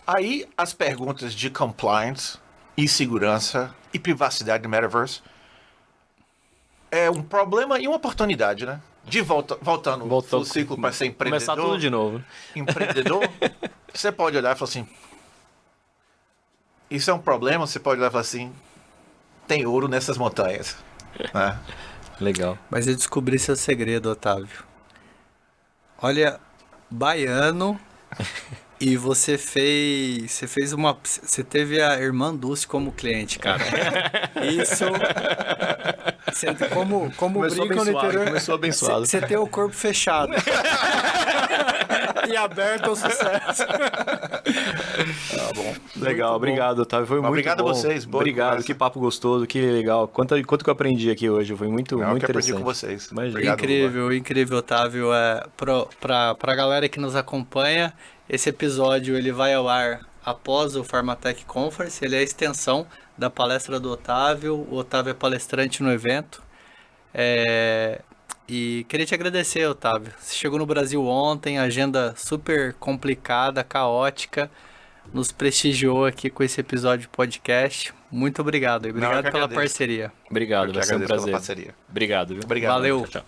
Speaker 3: Aí as perguntas de compliance e segurança e privacidade no Metaverse é um problema e uma oportunidade, né? Voltando o ciclo para ser empreendedor.
Speaker 1: Começar tudo de novo.
Speaker 3: Empreendedor, você pode olhar e falar assim, isso é um problema, você pode olhar e falar assim, tem ouro nessas montanhas. Né?
Speaker 1: Legal.
Speaker 2: Mas eu descobri seu segredo, Otávio. Olha, baiano e você teve a Irmã Dulce como cliente, cara. Isso. Como
Speaker 1: Começou
Speaker 2: brincam no interior.
Speaker 1: Começou abençoado.
Speaker 2: Você tem o corpo fechado. E aberto ao sucesso.
Speaker 3: Bom.
Speaker 1: Legal, obrigado, Otávio. Foi muito
Speaker 3: obrigado
Speaker 1: bom.
Speaker 3: A vocês. Boa
Speaker 1: obrigado,
Speaker 3: conversa.
Speaker 1: Que papo gostoso, que legal. Quanto que eu aprendi aqui hoje, foi muito
Speaker 3: que
Speaker 1: interessante.
Speaker 3: aprendi com vocês.
Speaker 1: Obrigado,
Speaker 2: incrível, Otávio. Pra galera que nos acompanha, esse episódio ele vai ao ar após o Pharmatech Conference. Ele é a extensão da palestra do Otávio. O Otávio é palestrante no evento. E queria te agradecer, Otávio. Você chegou no Brasil ontem, agenda super complicada, caótica. Nos prestigiou aqui com esse episódio de podcast. Muito obrigado. E obrigado pela parceria.
Speaker 1: Obrigado, vai ser um prazer.
Speaker 3: Pela parceria.
Speaker 1: Obrigado, viu?
Speaker 3: Obrigado.
Speaker 2: Valeu.
Speaker 1: Tchau.